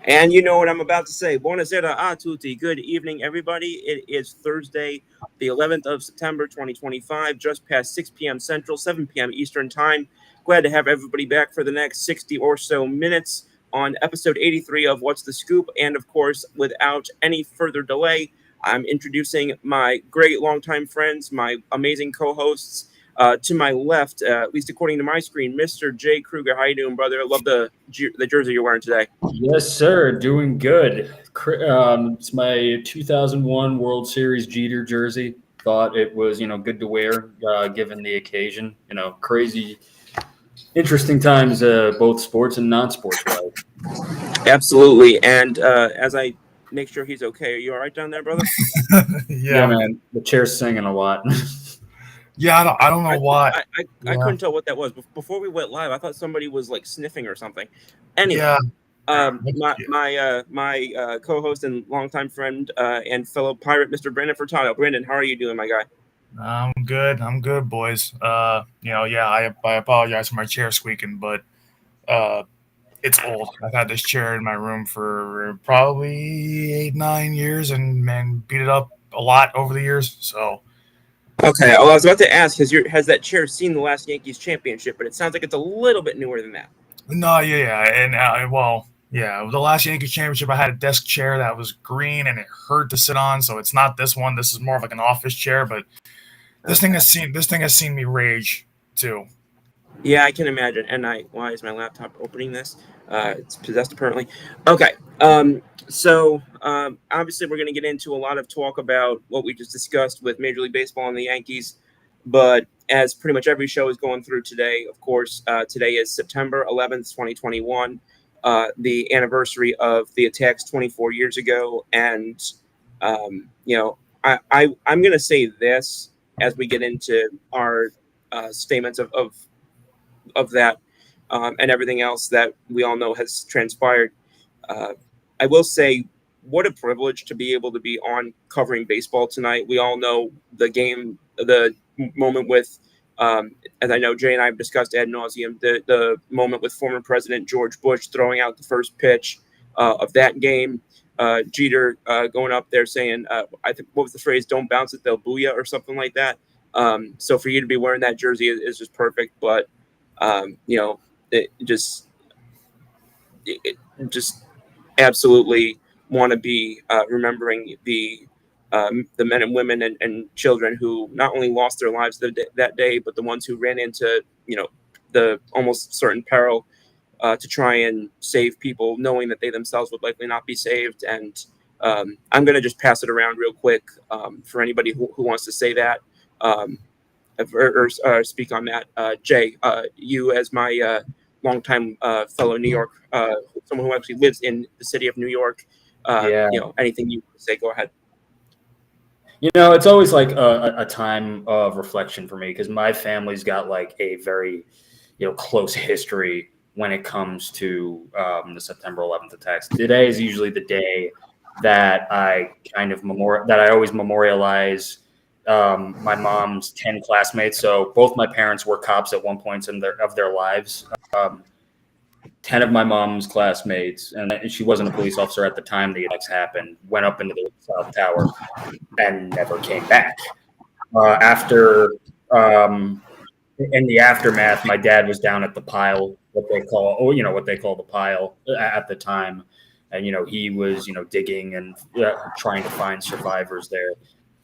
And you know what I'm about to say. Buonasera a tutti. Good evening, everybody. It is Thursday, the 11th of September, 2025, just past 6 p.m. Central, 7 p.m. Eastern Time. Glad to have everybody back for the next 60 or so minutes on episode 83 of What's the Scoop. And of course, without any further delay, I'm introducing my great longtime friends, my amazing co-hosts. To my left, at least according to my screen, Mr. Jay Cruger. How you doing, brother? I love the jersey you're wearing today. Yes, sir. Doing good. It's my 2001 World Series Jeter jersey. Thought it was, good to wear given the occasion. Crazy, interesting times, both sports and non-sports wise. Absolutely. And as I make sure he's okay, are you all right down there, brother? Yeah, man. The chair's singing a lot. Yeah, I don't know why. I couldn't tell what that was. Before we went live, I thought somebody was like sniffing or something. Anyway, my co-host and longtime friend and fellow pirate, Mr. Brandon Furtado. Brandon, how are you doing, my guy? I'm good, boys. I apologize for my chair squeaking, but it's old. I've had this chair in my room for probably 8-9 years, and man, beat it up a lot over the years. So. Okay, well, I was about to ask, has that chair seen the last Yankees championship? But it sounds like it's a little bit newer than that. No, yeah, and the last Yankees championship, I had a desk chair that was green and it hurt to sit on. So it's not this one. This is more of like an office chair, but this thing has seen me rage too. Yeah, I can imagine. And why is my laptop opening this? It's possessed apparently. Okay. So obviously we're going to get into a lot of talk about what we just discussed with Major League Baseball and the Yankees. But as pretty much every show is going through today, of course, today is September 11th, 2021, the anniversary of the attacks 24 years ago. And, I'm going to say this as we get into our statements of that and everything else that we all know has transpired. I will say, what a privilege to be able to be on covering baseball tonight. We all know the game, the moment with, as I know Jay and I have discussed ad nauseum, the moment with former President George Bush throwing out the first pitch of that game. Jeter going up there saying, I think, what was the phrase? "Don't bounce it, they'll boo ya," or something like that. So for you to be wearing that jersey is just perfect. But it just absolutely want to be remembering the men and women and children who not only lost their lives that day, but the ones who ran into the almost certain peril to try and save people, knowing that they themselves would likely not be saved. And I'm going to just pass it around real quick for anybody who wants to say that. Or speak on that. Jay, you as my longtime fellow New York, someone who actually lives in the city of New York, anything you say, go ahead. It's always like a time of reflection for me because my family's got like a very, close history when it comes to the September 11th attacks. Today is usually the day that I kind of always memorialize my mom's 10 classmates. So both my parents were cops at one point of their lives. 10 of my mom's classmates, and she wasn't a police officer at the time the attacks happened, went up into the South Tower and never came back. After, in the aftermath, my dad was down at the pile, what they call the pile at the time. And, he was, digging and trying to find survivors there.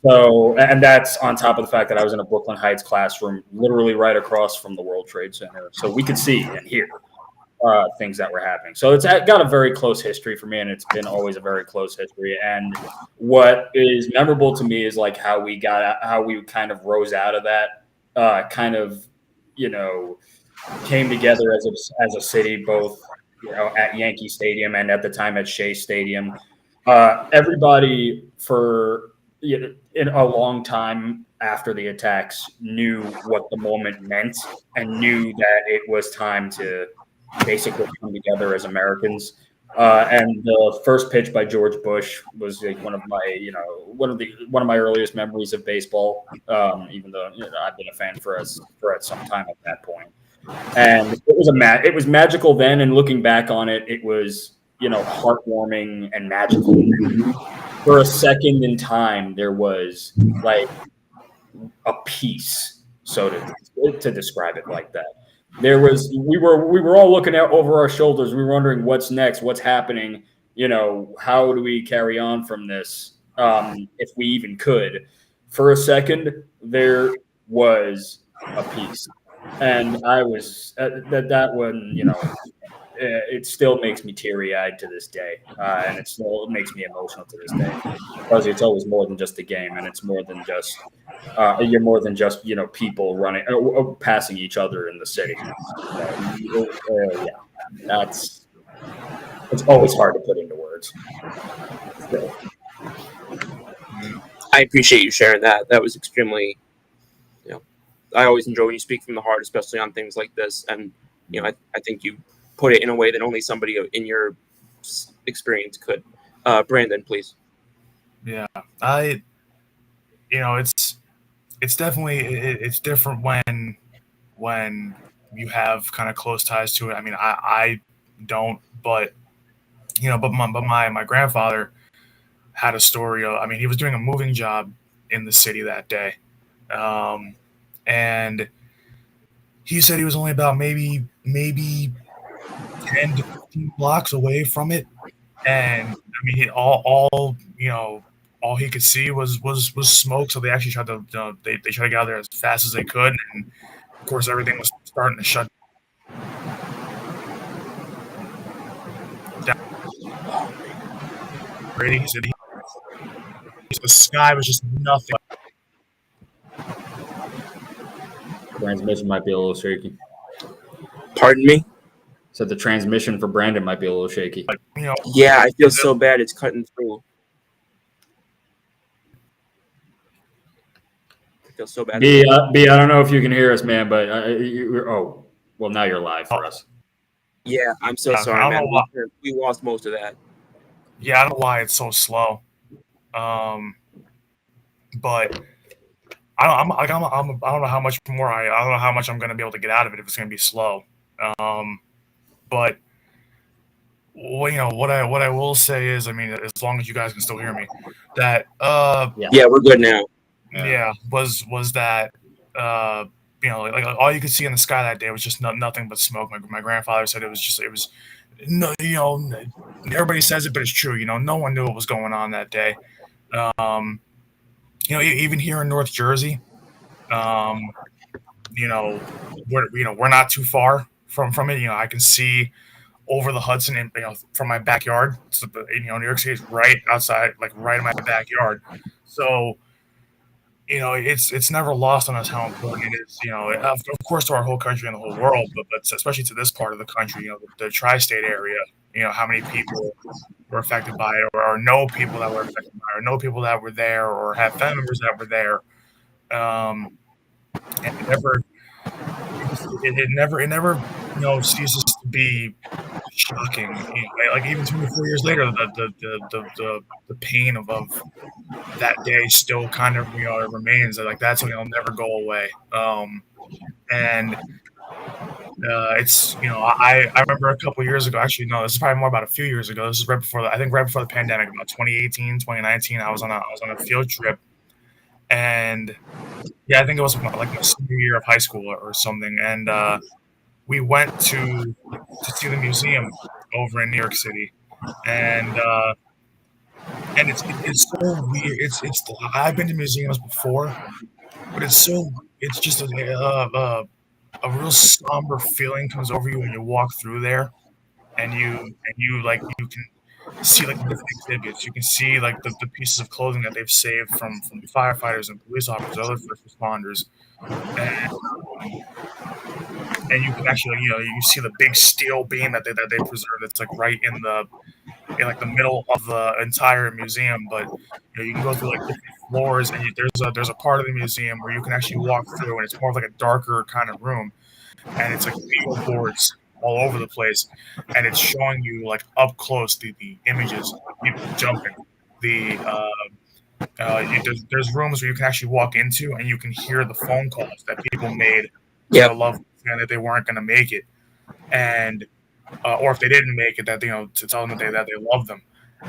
So, and that's on top of the fact that I was in a Brooklyn Heights classroom, literally right across from the World Trade Center. So we could see and hear things that were happening. So it's got a very close history for me, and it's been always a very close history. And what is memorable to me is like how we kind of rose out of that, came together as a city, both at Yankee Stadium and at the time at Shea Stadium. Everybody in a long time after the attacks knew what the moment meant and knew that it was time to basically come together as Americans. And the first pitch by George Bush was like one of my earliest memories of baseball. Even though I've been a fan for some time at that point. And it was magical then. And looking back on it, it was heartwarming and magical. For a second in time, there was like a peace, so to describe it like that. We were all looking out over our shoulders. We were wondering what's next, what's happening. How do we carry on from this? If we even could. For a second, there was a peace, and I was that one. It still makes me teary-eyed to this day, and it makes me emotional to this day, because it's always more than just a game, and it's more than just you're more than just people running passing each other in the city. Yeah, it's always hard to put into words. So. I appreciate you sharing that. That was extremely, I always enjoy when you speak from the heart, especially on things like this, and I think you put it in a way that only somebody in your experience could. Brandon, please. Yeah, it's definitely it's different when you have kind of close ties to it. I mean, I don't, but my grandfather had a story of, I mean, he was doing a moving job in the city that day, and he said he was only about maybe 10 to 15 blocks away from it, and I mean, all he could see was smoke. So they actually tried to they tried to get out there as fast as they could, and of course everything was starting to shut down. He said the sky was just nothing. Transmission might be a little shaky. Pardon me? So the transmission for Brandon might be a little shaky. But, yeah, I feel so bad. It's cutting through. I feel so bad. B, I don't know if you can hear us, man, but now you're live for us. Yeah, I'm so sorry, man. We lost most of that. Yeah, I don't know why it's so slow. But I don't know how much more I don't know how much I'm going to be able to get out of it if it's going to be slow. But what I will say is, I mean, as long as you guys can still hear me, that yeah, we're good now. Yeah, was that like all you could see in the sky that day was just nothing but smoke. My grandfather said it was no, everybody says it, but it's true. No one knew what was going on that day. Even here in North Jersey, we're not too far from it. I can see over the Hudson, and from my backyard. So New York City is right outside, like right in my backyard. So it's never lost on us how important it is. Of course, to our whole country and the whole world, but especially to this part of the country. The tri-state area. How many people were affected by it, or know people that were affected by it, or know people that were there, or have family members that were there. And it never ceases to be shocking. Like even 24 years later, the pain of that day still kind of it remains. Like that's something that'll never go away. And it's I remember a couple years ago. Actually, no, this is probably more about a few years ago. This is right before the pandemic, about 2018, 2019. I was on a field trip, and yeah, I think it was like my senior year of high school or something. And we went to see the museum over in New York City, and it's so weird. It's I've been to museums before, but it's just a real somber feeling comes over you when you walk through there, and you can see like the different exhibits. You can see like the pieces of clothing that they've saved from firefighters and police officers, other first responders, and you can actually you see the big steel beam that they preserved. That's like right in the middle of the entire museum. But you can go through like different floors, and there's a part of the museum where you can actually walk through, and it's more of like a darker kind of room, and it's like video boards all over the place, and it's showing you like up close the images of people jumping. There's rooms where you can actually walk into, and you can hear the phone calls that people made to their loved ones, and that they weren't going to make it. And or if they didn't make it, that to tell them that they love them,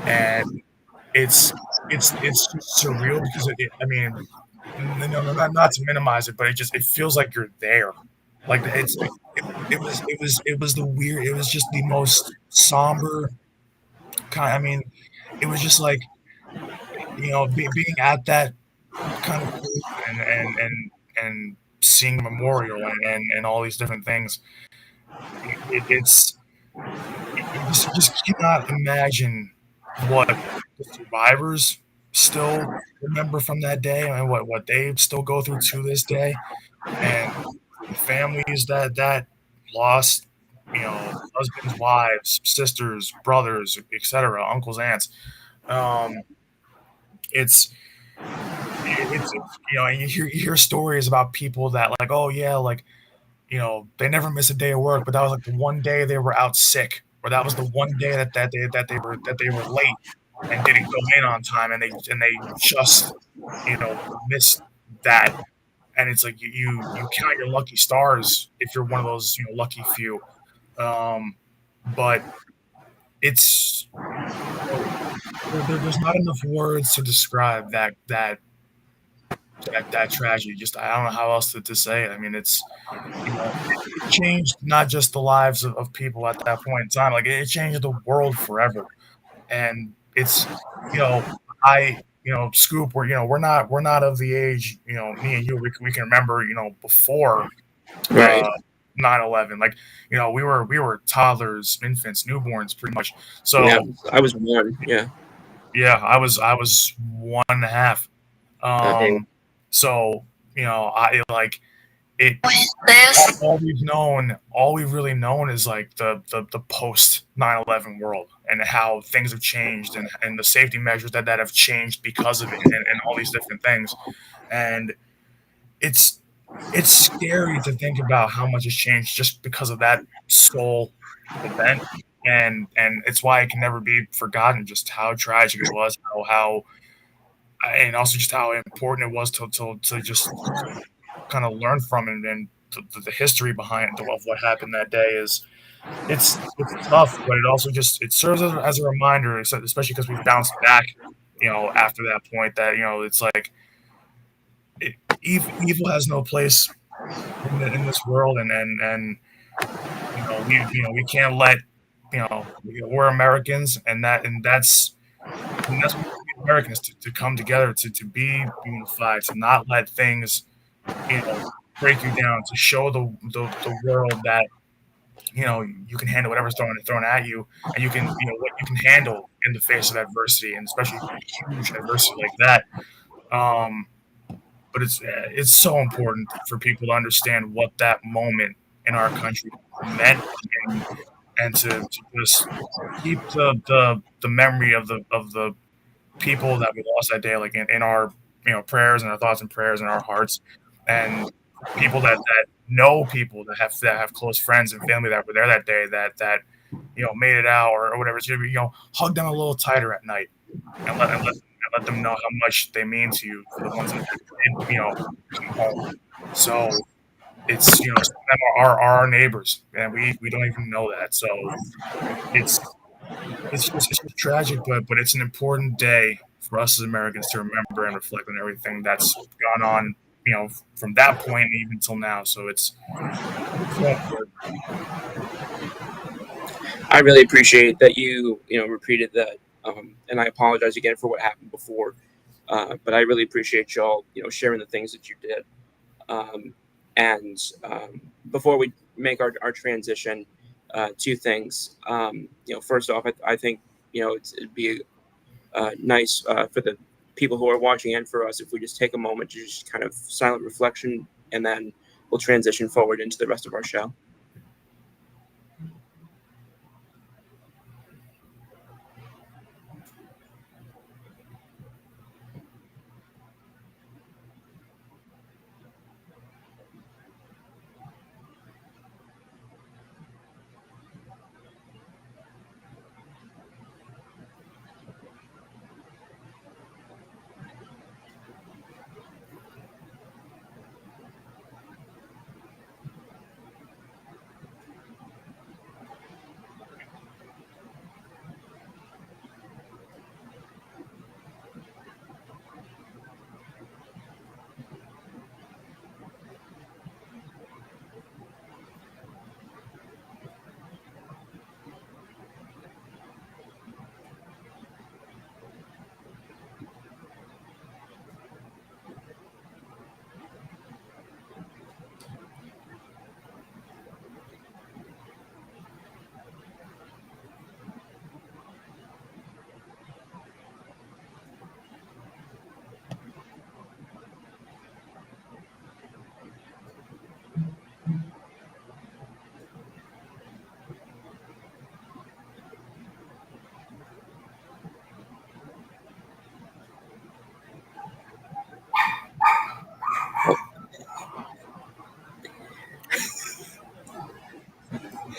and it's just surreal because I mean, not to minimize it, but it feels like you're there. Like it was the weird. It was just the most somber kind. I mean, it was just like being at that kind of place and seeing memorial and all these different things. It's you just cannot imagine what the survivors still remember from that day and what they still go through to this day, and the families that lost, husbands, wives, sisters, brothers, etc., uncles, aunts. Um, it's and you hear stories about people that like, oh yeah, like they never miss a day of work, but that was like the one day they were out sick, or that was the one day that they were late and didn't go in on time, and they just missed that. And it's like you count your lucky stars if you're one of those lucky few. But it's there's not enough words to describe that tragedy. Just I don't know how else to say it. I mean, it changed not just the lives of people at that point in time. Like it changed the world forever. And it's I Scoop. We're not of the age me and you we can remember before Right. 9/11. Like we were toddlers, infants, newborns, pretty much. So Yeah, I was one. Yeah. yeah, I was 1.5. Hey. So I like it. All we've really known is like the post 9/11 world and how things have changed and the safety measures that have changed because of it and all these different things. And it's scary to think about how much has changed just because of that sole event. And it's why it can never be forgotten just how tragic it was, how and also just how important it was to just kind of learn from it, and the history behind of what happened that day is it's tough, but it also just it serves as a reminder, especially because we've bounced back, after that point that it's like evil has no place in this world, and we can't let we're Americans, and that's what we Americans to come together to be unified, to not let things break you down, to show the world that you can handle whatever's thrown at you, and you can what you can handle in the face of adversity, and especially huge adversity like that. Um, but it's so important for people to understand what that moment in our country meant, and to just keep the memory of the people that we lost that day, like in our prayers and our thoughts and prayers in our hearts, and people that know people that have close friends and family that were there that day that made it out or whatever. It's gonna be hug them a little tighter at night and let them know how much they mean to you for the ones that did come home. So it's some of them are our neighbors, and we don't even know that. So it's it's just tragic, but it's an important day for us as Americans to remember and reflect on everything that's gone on, from that point even till now. So it's so important. I really appreciate that you repeated that, and I apologize again for what happened before. But I really appreciate y'all sharing the things that you did. Um, and before we make our transition, two things. First off, I think it'd be nice for the people who are watching and for us if we just take a moment to just kind of silent reflection, and then we'll transition forward into the rest of our show.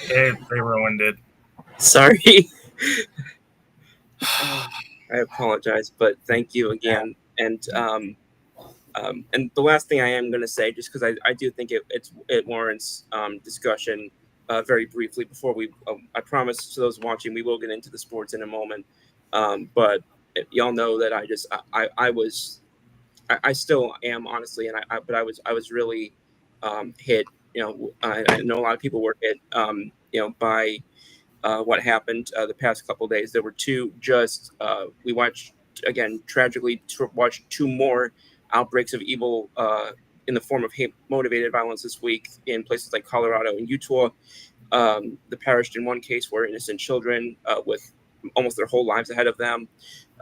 They ruined it. Sorry. I apologize, but thank you again. And the last thing I am going to say, just because I do think it warrants discussion very briefly before we. I promise to those watching we will get into the sports in a moment. But y'all know that I still am honestly, and but I was really hit. I know a lot of people were hit. By what happened the past couple of days. There were two we watched again tragically watched two more outbreaks of evil in the form of hate motivated violence this week in places like Colorado and Utah. The perished in one case were innocent children with almost their whole lives ahead of them.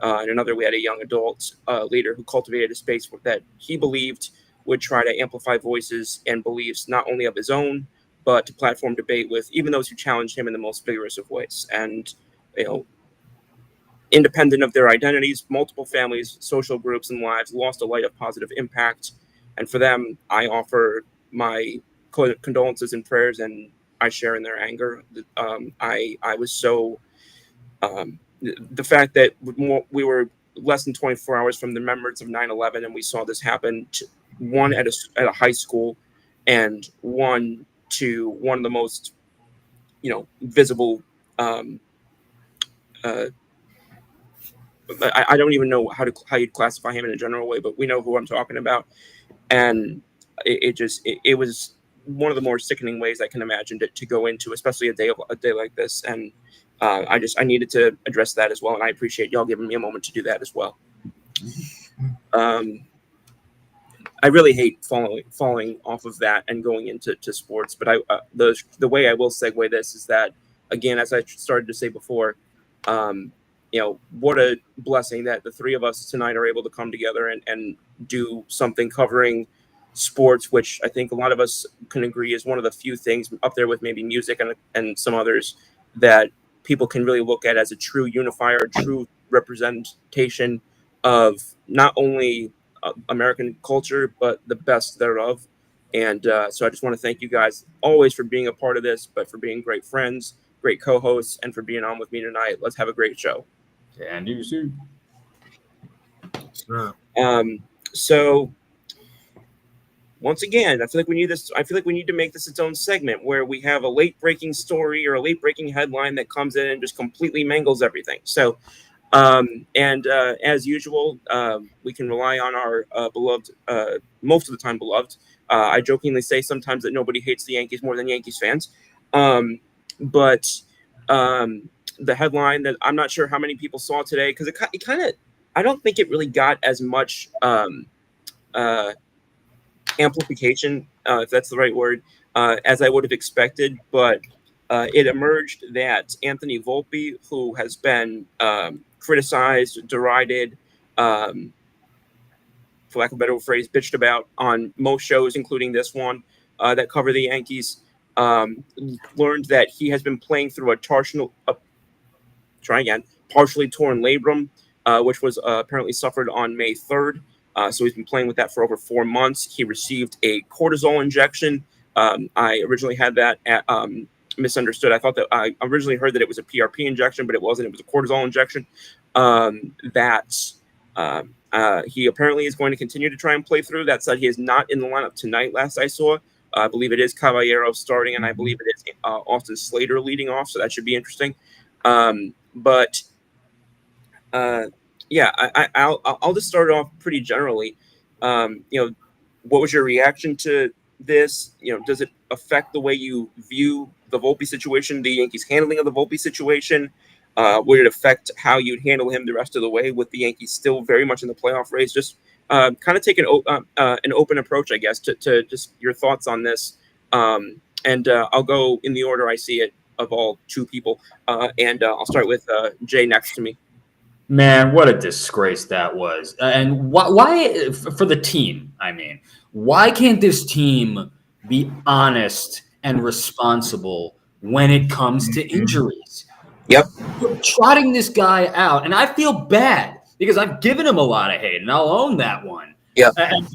In another, we had a young adult leader who cultivated a space that he believed would try to amplify voices and beliefs not only of his own, but to platform debate with even those who challenged him in the most vigorous of ways. And, independent of their identities, multiple families, social groups, and lives lost a light of positive impact. And for them, I offer my condolences and prayers, and I share in their anger. I was so... the fact that we were less than 24 hours from the remembrance of 9/11, and we saw this happen one at a high school, and one to one of the most, visible. I don't even know how you'd classify him in a general way, but we know who I'm talking about, and it was one of the more sickening ways I can imagine to go into, especially a day like this, and I needed to address that as well, and I appreciate y'all giving me a moment to do that as well. I really hate falling off of that and going into sports, but the way I will segue this is that, again, as I started to say before, what a blessing that the three of us tonight are able to come together and do something covering sports, which I think a lot of us can agree is one of the few things up there with maybe music and some others that people can really look at as a true unifier, true representation of not only American culture, but the best thereof. And so I just want to thank you guys always for being a part of this, but for being great friends, great co-hosts, and for being on with me tonight. Let's have a great show. And you too. Sure. So once again, I feel like we need to make this its own segment where we have a late breaking story or a late breaking headline that comes in and just completely mangles everything. So, as usual, we can rely on our beloved, most of the time beloved. I jokingly say sometimes that nobody hates the Yankees more than Yankees fans. But the headline that I'm not sure how many people saw today, because it kind of, I don't think it really got as much amplification, if that's the right word, as I would have expected. But it emerged that Anthony Volpe, who has been criticized, derided, for lack of a better phrase, bitched about on most shows, including this one that cover the Yankees, learned that he has been playing through a partially torn labrum, which was apparently suffered on May 3rd. So he's been playing with that for over 4 months. He received a cortisol injection. I originally had that misunderstood. I thought that I originally heard that it was a PRP injection, but it wasn't. It was a cortisol injection. He apparently is going to continue to try and play through. That said, he is not in the lineup tonight, last I saw. I believe it is Caballero starting, and I believe it is Austin Slater leading off, so that should be interesting. I'll just start off pretty generally. What was your reaction to this? Does it affect the way you view the Volpe situation, the Yankees' handling of the Volpe situation? Would it affect how you'd handle him the rest of the way with the Yankees still very much in the playoff race? Just kind of take an open approach, I guess, to just your thoughts on this. And I'll go in the order I see it of all two people. And I'll start with Jay next to me. Man, what a disgrace that was. And why for the team, I mean, why can't this team be honest and responsible when it comes to injuries? Yep. You're trotting this guy out, and I feel bad because I've given him a lot of hate, and I'll own that one. Yeah. And,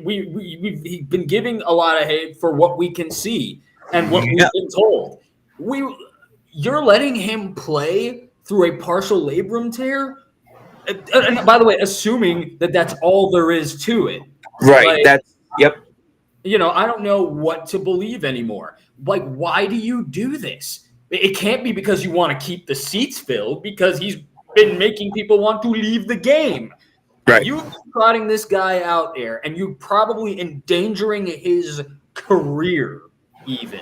we've been giving a lot of hate for what we can see and what we've been told. You're letting him play through a partial labrum tear, and by the way, assuming that that's all there is to it. Right. Like, That's yep. I don't know what to believe anymore. Like, why do you do this? It can't be because you want to keep the seats filled, because he's been making people want to leave the game. Right. You trotting this guy out there, and you probably endangering his career, even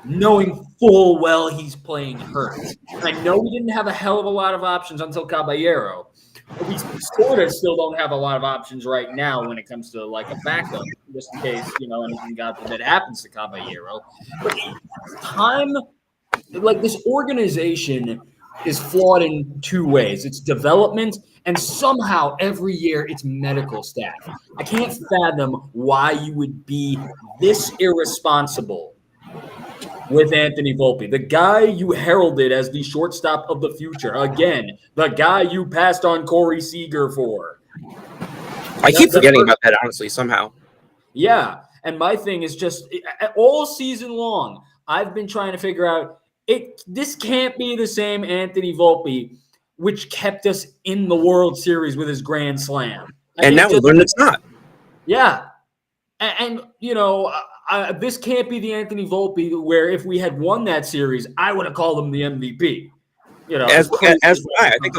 knowing full well he's playing hurt. I know we didn't have a hell of a lot of options until Caballero. But we sort of still don't have a lot of options right now when it comes to like a backup, just in case, anything God forbid happens to Caballero. But time, like, this organization is flawed in two ways. It's development, and somehow every year it's medical staff. I can't fathom why you would be this irresponsible with Anthony Volpe, the guy you heralded as the shortstop of the future. Again, the guy you passed on Corey Seager for. I keep forgetting about that, honestly, somehow. Yeah, and my thing is just all season long, I've been trying to figure out this can't be the same Anthony Volpe which kept us in the World Series with his grand slam. And now we learned it's not. Yeah. And this can't be the Anthony Volpe where if we had won that series, I would have called him the MVP. I think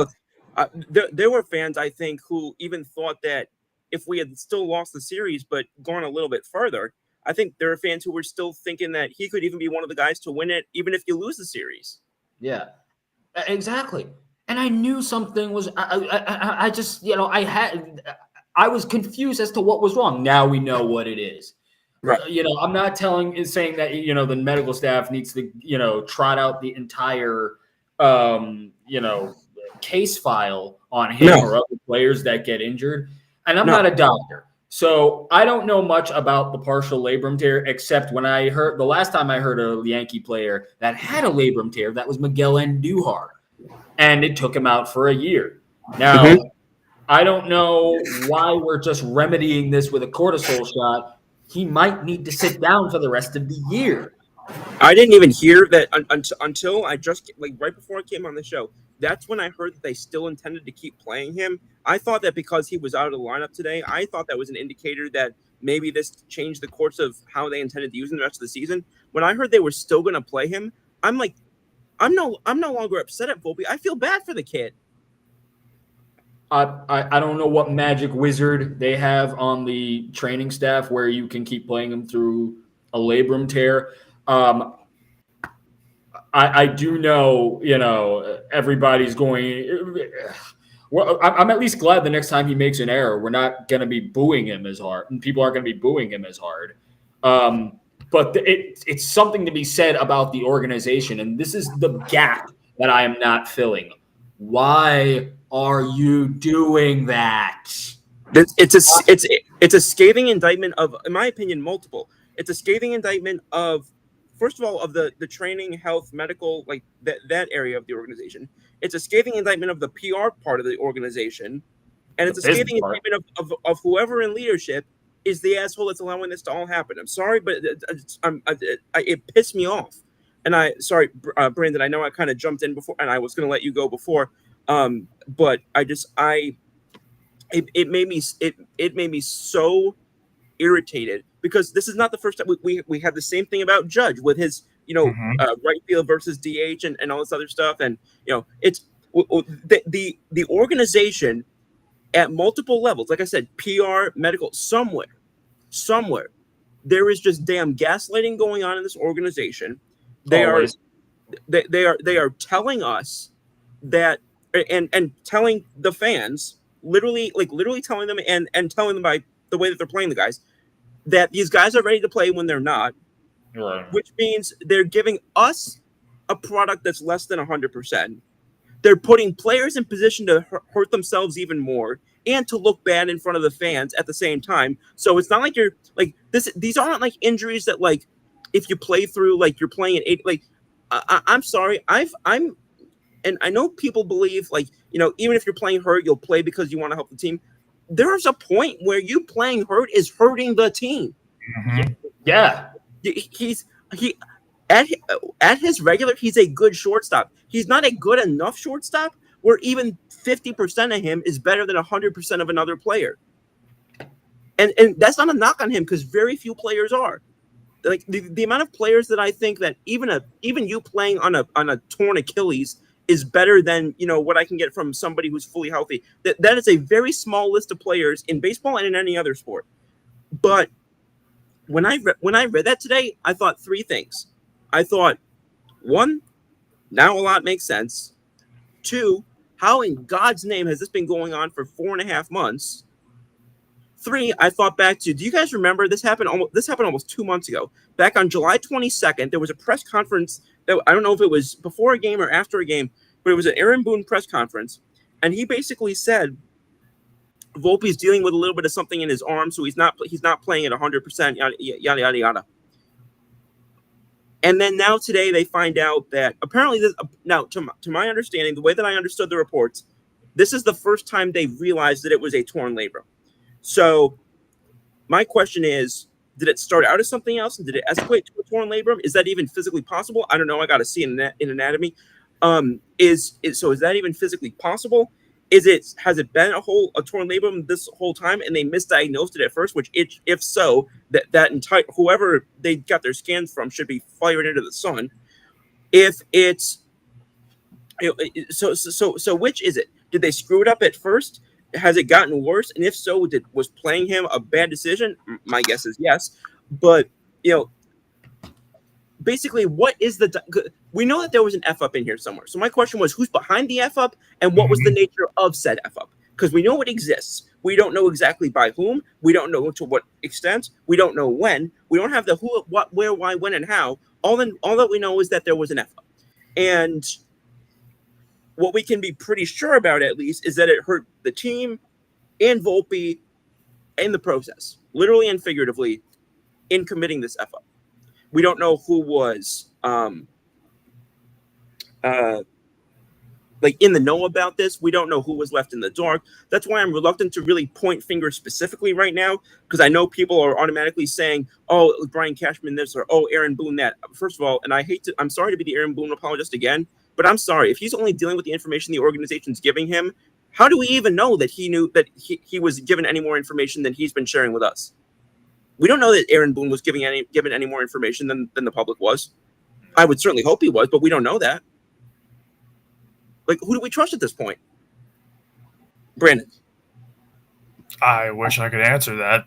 there were fans, I think, who even thought that if we had still lost the series but gone a little bit further, I think there are fans who were still thinking that he could even be one of the guys to win it, even if you lose the series. Yeah, exactly. And I knew something was. I just, I was confused as to what was wrong. Now we know what it is. Right. I'm not saying that the medical staff needs to trot out the entire case file on him or other players that get injured. And I'm not a doctor, so I don't know much about the partial labrum tear, except when I heard the last time I heard a Yankee player that had a labrum tear, that was Miguel Andujar, and it took him out for a year. Now, I don't know why we're just remedying this with a cortisol shot. He might need to sit down for the rest of the year. I didn't even hear that until I just, right before I came on the show. That's when I heard that they still intended to keep playing him. I thought that because he was out of the lineup today, I thought that was an indicator that maybe this changed the course of how they intended to use him the rest of the season. When I heard they were still going to play him, I'm like, I'm no longer upset at Volpe. I feel bad for the kid. I don't know what magic wizard they have on the training staff where you can keep playing him through a labrum tear. I do know, everybody's going. Well, I'm at least glad the next time he makes an error, we're not going to be booing him as hard, and people aren't going to be booing him as hard. But it's something to be said about the organization, and this is the gap that I am not filling. Why are you doing that? It's a scathing indictment of, in my opinion, multiple. It's a scathing indictment of, first of all, of the training, health, medical, like that area of the organization. It's a scathing indictment of the PR part of the organization, and it's a scathing indictment of whoever in leadership is the asshole that's allowing this to all happen. I'm sorry, but it pissed me off. And sorry, Brandon, I know I kind of jumped in before, and I was going to let you go before. But it made me so irritated, because this is not the first time we had the same thing about Judge with his right field versus DH and all this other stuff, and it's the organization at multiple levels. Like I said, PR, medical, somewhere there is just damn gaslighting going on in this organization. They are telling us that, and telling the fans, literally telling them and telling them by the way that they're playing the guys, that these guys are ready to play when they're not, right. Which means they're giving us a product that's less than 100%. They're putting players in position to hurt themselves even more and to look bad in front of the fans at the same time. So it's not like you're like this. These aren't like injuries that, like, if you play through, like you're playing at 8. Like, I'm sorry, and I know people believe, like, even if you're playing hurt, you'll play because you want to help the team. There's a point where you playing hurt is hurting the team. Yeah. At his regular, he's a good shortstop. He's not a good enough shortstop where even 50% of him is better than 100% of another player. And that's not a knock on him because very few players are. Like the amount of players that I think that even you playing on a torn Achilles is better than what I can get from somebody who's fully healthy. That is a very small list of players in baseball and in any other sport. But when I read that today, I thought three things. I thought, one, now a lot makes sense. Two, how in God's name has this been going on for 4.5 months? Three, I thought back to, do you guys remember this happened almost 2 months ago? Back on July 22nd, there was a press conference that I don't know if it was before a game or after a game, but it was an Aaron Boone press conference. And he basically said Volpe's dealing with a little bit of something in his arm, so he's not playing at 100%, yada, yada, yada. And then now today they find out that apparently now to my understanding, the way that I understood the reports, this is the first time they realized that it was a torn labrum. So my question is, did it start out as something else and did it escalate to a torn labrum? Is that even physically possible? I don't know. I got to see in anatomy. Is that even physically possible? Has it been a torn labrum this whole time and they misdiagnosed it at first? Which if so, that entire whoever they got their scans from should be fired into the sun. If it's so which is it? Did they screw it up at first? Has it gotten worse? And if so, was playing him a bad decision? My guess is yes. But basically, what is we know that there was an F up in here somewhere. So my question was, who's behind the F up and what was the nature of said F up? Because we know it exists. We don't know exactly by whom. We don't know to what extent. We don't know when. We don't have the who, what, where, why, when, and how. All that we know is that there was an F up. And what we can be pretty sure about, at least, is that it hurt the team and Volpe in the process, literally and figuratively, in committing this F up. We don't know who was in the know about this. We don't know who was left in the dark. That's why I'm reluctant to really point fingers specifically right now, because I know people are automatically saying, oh, Brian Cashman this, or oh, Aaron Boone that. First of all, and I'm sorry to be the Aaron Boone apologist again, but I'm sorry. If he's only dealing with the information the organization's giving him, how do we even know that he knew that he was given any more information than he's been sharing with us? We don't know that Aaron Boone was given any more information than the public was. I would certainly hope he was, but we don't know that. Like, who do we trust at this point? Brandon. I wish I could answer that.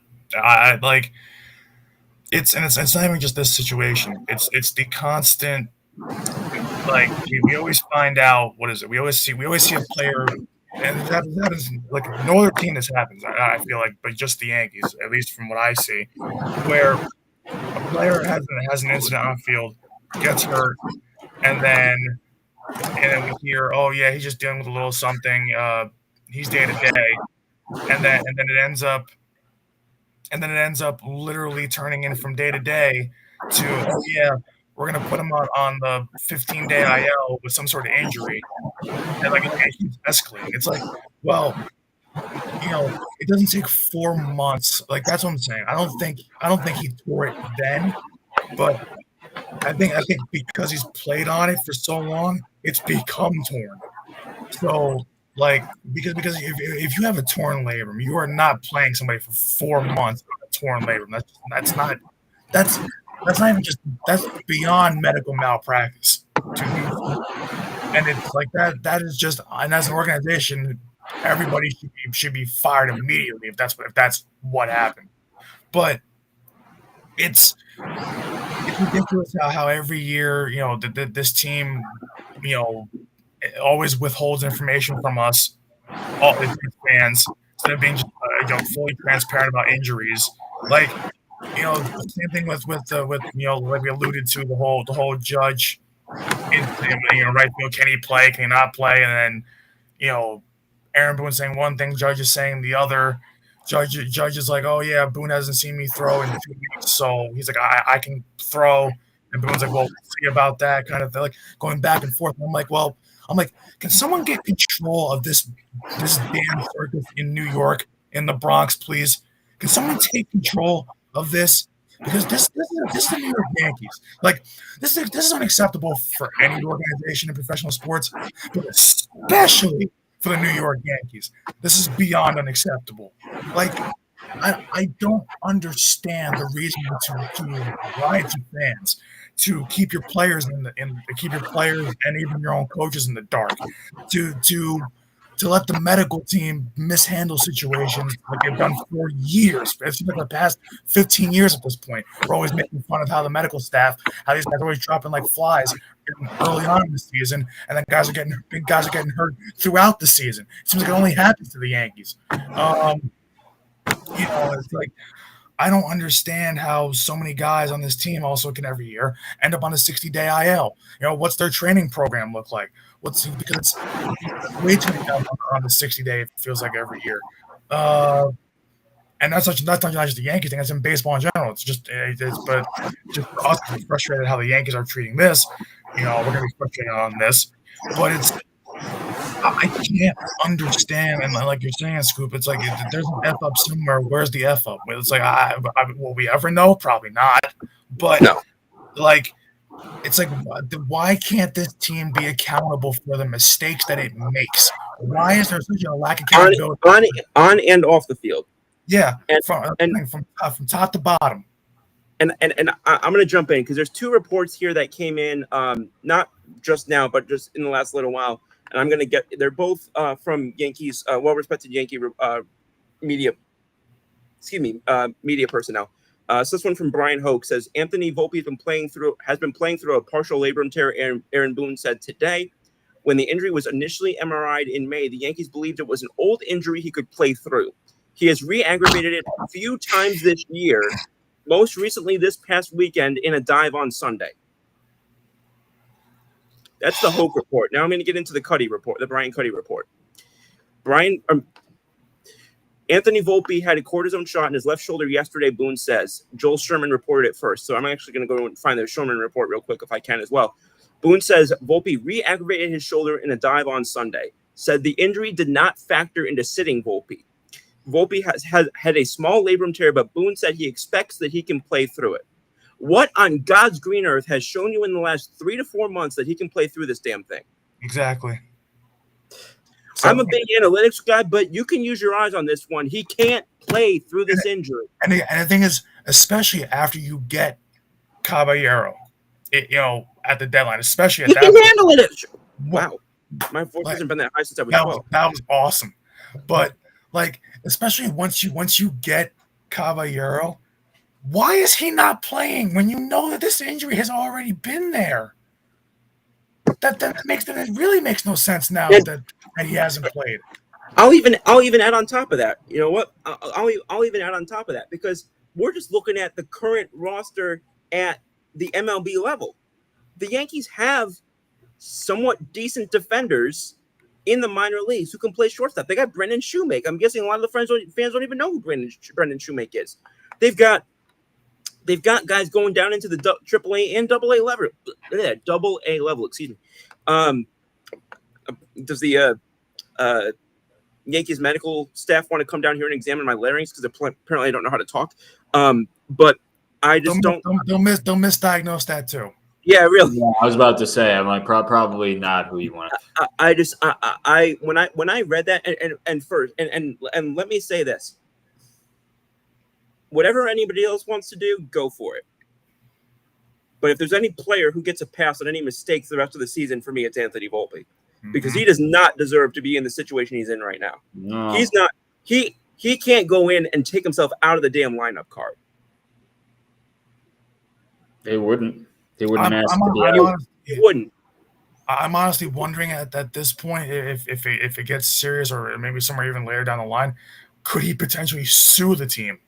It's not even just this situation. It's the constant. Like we always find out, what is it? We always see a player, and that is like no other team this happens. I feel like, but just the Yankees, at least from what I see, where a player has an incident on field, gets hurt, and then we hear, oh yeah, he's just dealing with a little something. He's day to day, and then it ends up literally turning in from day to day to, oh yeah, we're gonna put him on the 15-day IL with some sort of injury, and like it keeps escalating. It's like, well, it doesn't take 4 months. Like that's what I'm saying. I don't think he tore it then, but I think because he's played on it for so long, it's become torn. So like because if you have a torn labrum, you are not playing somebody for 4 months with a torn labrum. That's not even just, that's beyond medical malpractice to me. And it's like that is just, and as an organization, everybody should be fired immediately if that's what happened. But it's ridiculous how every year, this team, always withholds information from us, all the fans, instead of being just, fully transparent about injuries. Like, the same thing with like we alluded to, the whole Judge incident, right field, can he play, can he not play, and then Aaron Boone saying one thing, Judge is saying the other. Judge is like, oh yeah, Boone hasn't seen me throw in 2 weeks, so he's like, I can throw, and Boone's like, well, we'll see about that, kind of thing, like going back and forth. And I'm like, can someone get control of this damn circus in New York, in the Bronx, please? Can someone take control of this? because this is the New York Yankees. Like this is unacceptable for any organization in professional sports, but especially for the New York Yankees. This is beyond unacceptable. Like I don't understand the reason to lie to fans, to keep your players keep your players and even your own coaches in the dark, to let the medical team mishandle situations like they've done for years. It's like the past 15 years at this point. We're always making fun of how the medical staff, how these guys are always dropping like flies early on in the season, and then big guys are getting hurt throughout the season. It seems like it only happens to the Yankees. It's like I don't understand how so many guys on this team also can every year end up on a 60-day IL. What's their training program look like? Because it's way too many guys on the 60-day. It feels like every year, and that's not just the Yankee thing. That's in baseball in general. It's just for us to be frustrated how the Yankees are treating this. We're gonna be frustrated on this, but I can't understand, and like you're saying, Scoop, it's like there's an F up somewhere. Where's the F up? It's like, will we ever know? Probably not. But No. like, it's like, why can't this team be accountable for the mistakes that it makes? Why is there such a lack of accountability on and off the field? Yeah, from top to bottom. And I'm going to jump in because there's two reports here that came in, not just now, but just in the last little while. And I'm going to they're both from Yankees, well-respected Yankee media personnel. So this one from Brian Hoke says, Anthony Volpe has been playing through a partial labrum tear, Aaron Boone said today. When the injury was initially MRI'd in May, the Yankees believed it was an old injury he could play through. He has re-aggravated it a few times this year, most recently this past weekend in a dive on Sunday. That's the Hope report. Now I'm going to get into the Brian Cuddy report. Anthony Volpe had a cortisone shot in his left shoulder yesterday, Boone says. Joel Sherman reported it first. So I'm actually going to go and find the Sherman report real quick if I can as well. Boone says Volpe re-aggravated his shoulder in a dive on Sunday. Said the injury did not factor into sitting Volpe. Volpe has had a small labrum tear, but Boone said he expects that he can play through it. What on God's green earth has shown you in the last 3 to 4 months that he can play through this damn thing? Exactly. So, I'm a big analytics guy, but you can use your eyes on this one. He can't play through this injury. And the thing is, especially after you get Caballero, at the deadline, especially at he that can point, handle it. Wow. My voice hasn't been that high since I was 12. That was awesome. But especially once you get Caballero, why is he not playing when you know that this injury has already been there? That really makes no sense now that he hasn't played. I'll even add on top of that. You know what? I'll even add on top of that because we're just looking at the current roster at the MLB level. The Yankees have somewhat decent defenders in the minor leagues who can play shortstop. They got Brendan Shoemake. I'm guessing a lot of the fans don't even know who Brendan Shoemake is. They've got guys going down into the AAA and AA level. Excuse me. Does the Yankees medical staff want to come down here and examine my larynx because apparently I don't know how to talk? But I just don't misdiagnose that too. Yeah, really. Yeah, I was about to say, I'm like probably not who you want. When I read that and let me say this. Whatever anybody else wants to do, go for it. But if there's any player who gets a pass on any mistakes the rest of the season, for me, it's Anthony Volpe. Because he does not deserve to be in the situation he's in right now. No. He's not. He can't go in and take himself out of the damn lineup card. They wouldn't ask to be out. He wouldn't. I'm honestly wondering at this point if it gets serious or maybe somewhere even later down the line, could he potentially sue the team?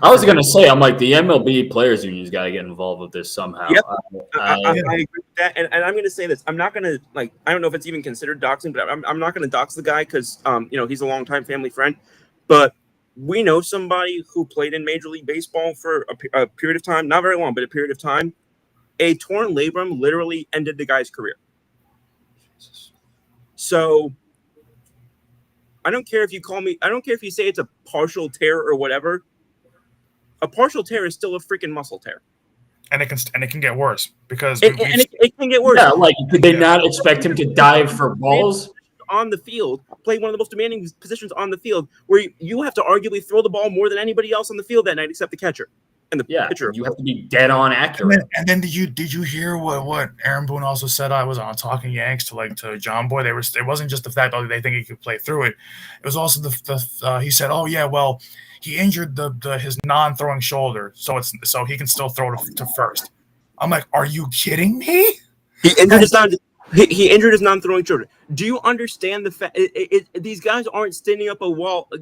I was going to say, I'm like, the MLB Players Union's got to get involved with this somehow. Yep. I agree with that. And I'm going to say this. I'm not going to, I don't know if it's even considered doxing, but I'm not going to dox the guy because, he's a longtime family friend. But we know somebody who played in Major League Baseball for a period of time, not very long, but a period of time. A torn labrum literally ended the guy's career. So I don't care if you say it's a partial tear or whatever. a partial tear is still a freaking muscle tear. And it can get worse because it can get worse. Yeah, like could they not expect him to dive for balls on the field? Play one of the most demanding positions on the field, where you have to arguably throw the ball more than anybody else on the field that night, except the catcher and the pitcher. You have to be dead on accurate. And then did you hear what Aaron Boone also said? I was on Talking Yanks to John Boy. It wasn't just the fact that they think he could play through it. It was also he said, oh yeah, well, he injured his non-throwing shoulder, so he can still throw to first. I'm like, are you kidding me? He injured his non-throwing shoulder. Do you understand the fact? These guys aren't standing up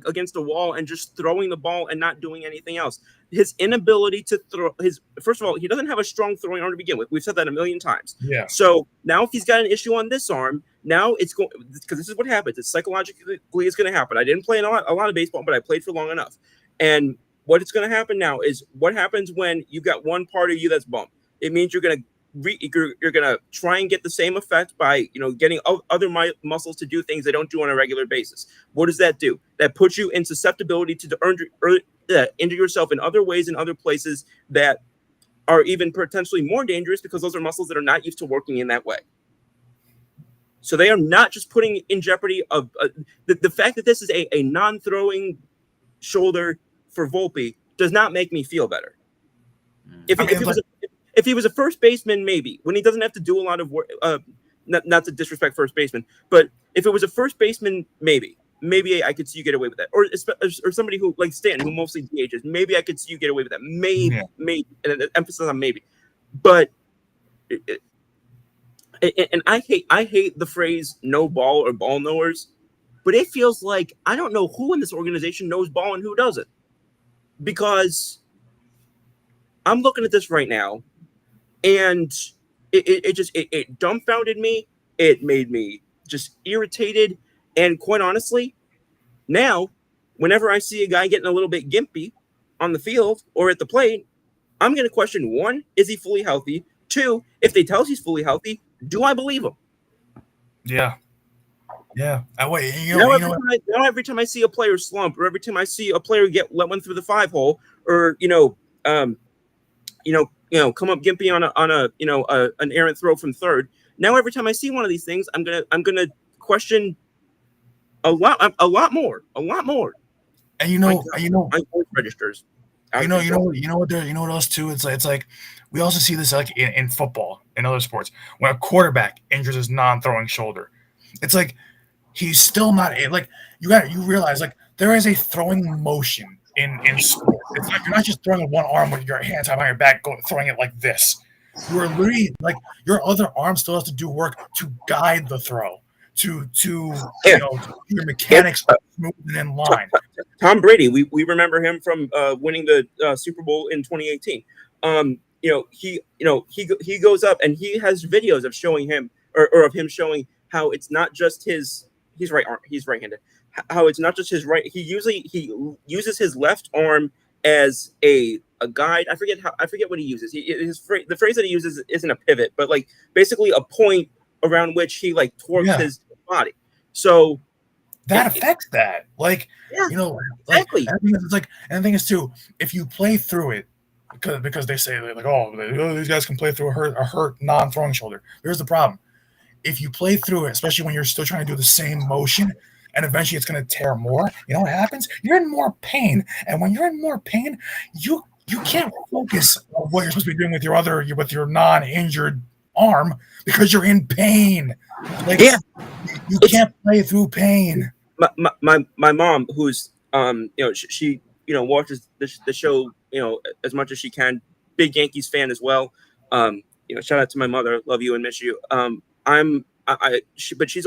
against a wall and just throwing the ball and not doing anything else. His inability to throw first of all, he doesn't have a strong throwing arm to begin with. We've said that a million times. Yeah. So now, if he's got an issue on this arm, now it's going, because this is what happens. It's psychologically it's going to happen. I didn't play a lot of baseball, but I played for long enough. And what it's going to happen now is what happens when you've got one part of you that's bumped. It means you're going to try and get the same effect by getting other muscles to do things they don't do on a regular basis. What does that do? That puts you in susceptibility to injure yourself in other ways in other places that are even potentially more dangerous, because those are muscles that are not used to working in that way. So they are not just putting in jeopardy of the fact that this is a non-throwing shoulder for Volpe does not make me feel better. If he was a first baseman, maybe, when he doesn't have to do a lot of work, not to disrespect first baseman, but if it was a first baseman, maybe I could see you get away with that. Or somebody who, like Stanton, who mostly DHs, maybe I could see you get away with that. Maybe, and emphasis on maybe. But, and I hate the phrase no ball or ball knowers, but it feels like I don't know who in this organization knows ball and who doesn't. Because I'm looking at this right now, and it dumbfounded me. It made me just irritated. And quite honestly, now, whenever I see a guy getting a little bit gimpy on the field or at the plate, I'm going to question, one, is he fully healthy? Two, if they tell us he's fully healthy, do I believe him? Yeah. Yeah. Every time I see a player slump, or every time I see a player let one through the 5-hole, or come up gimpy on an errant throw from third. Now every time I see one of these things, I'm gonna question a lot more. And registers. You know what else too? It's like we also see this like in football and other sports when a quarterback injures his non-throwing shoulder. It's like he's still not like you realize like there is a throwing motion in sports. It's like you're not just throwing with one arm with your hands behind your back, throwing it like this. You are literally like your other arm still has to do work to guide the throw, to your mechanics moving in line. Tom Brady, we remember him from winning the Super Bowl in 2018. He goes up and he has videos of showing him or of him showing how it's not just he's right-handed. How it's not just his right. He uses his left arm as a guide. I forget what he uses. The phrase that he uses isn't a pivot, but like basically a point around which he like torques his body. So that affects that. Like exactly. And the thing is too, if you play through it, because they say like, oh, these guys can play through a hurt non-throwing shoulder. Here's the problem: if you play through it, especially when you're still trying to do the same motion, and eventually it's going to tear more, you know what happens? You're in more pain. And when you're in more pain, you can't focus on what you're supposed to be doing with your non-injured arm because you're in pain. Like you can't play through pain. My mom, who's she watches the show as much as she can, big Yankees fan as well. Shout out to my mother, love you and miss you. But she's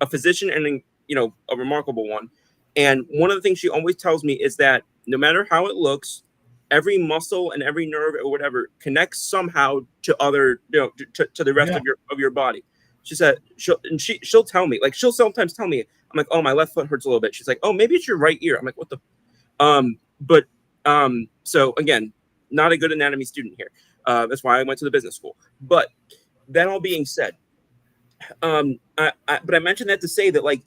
a physician and a remarkable one. And one of the things she always tells me is that no matter how it looks, every muscle and every nerve or whatever connects somehow to other, to the rest of your body. She said she'll tell me, like she'll sometimes tell me, I'm like, oh, my left foot hurts a little bit. She's like, oh, maybe it's your right ear. I'm like, what the, so again, not a good anatomy student here. That's why I went to the business school. But that all being said, but I mentioned that to say that, like,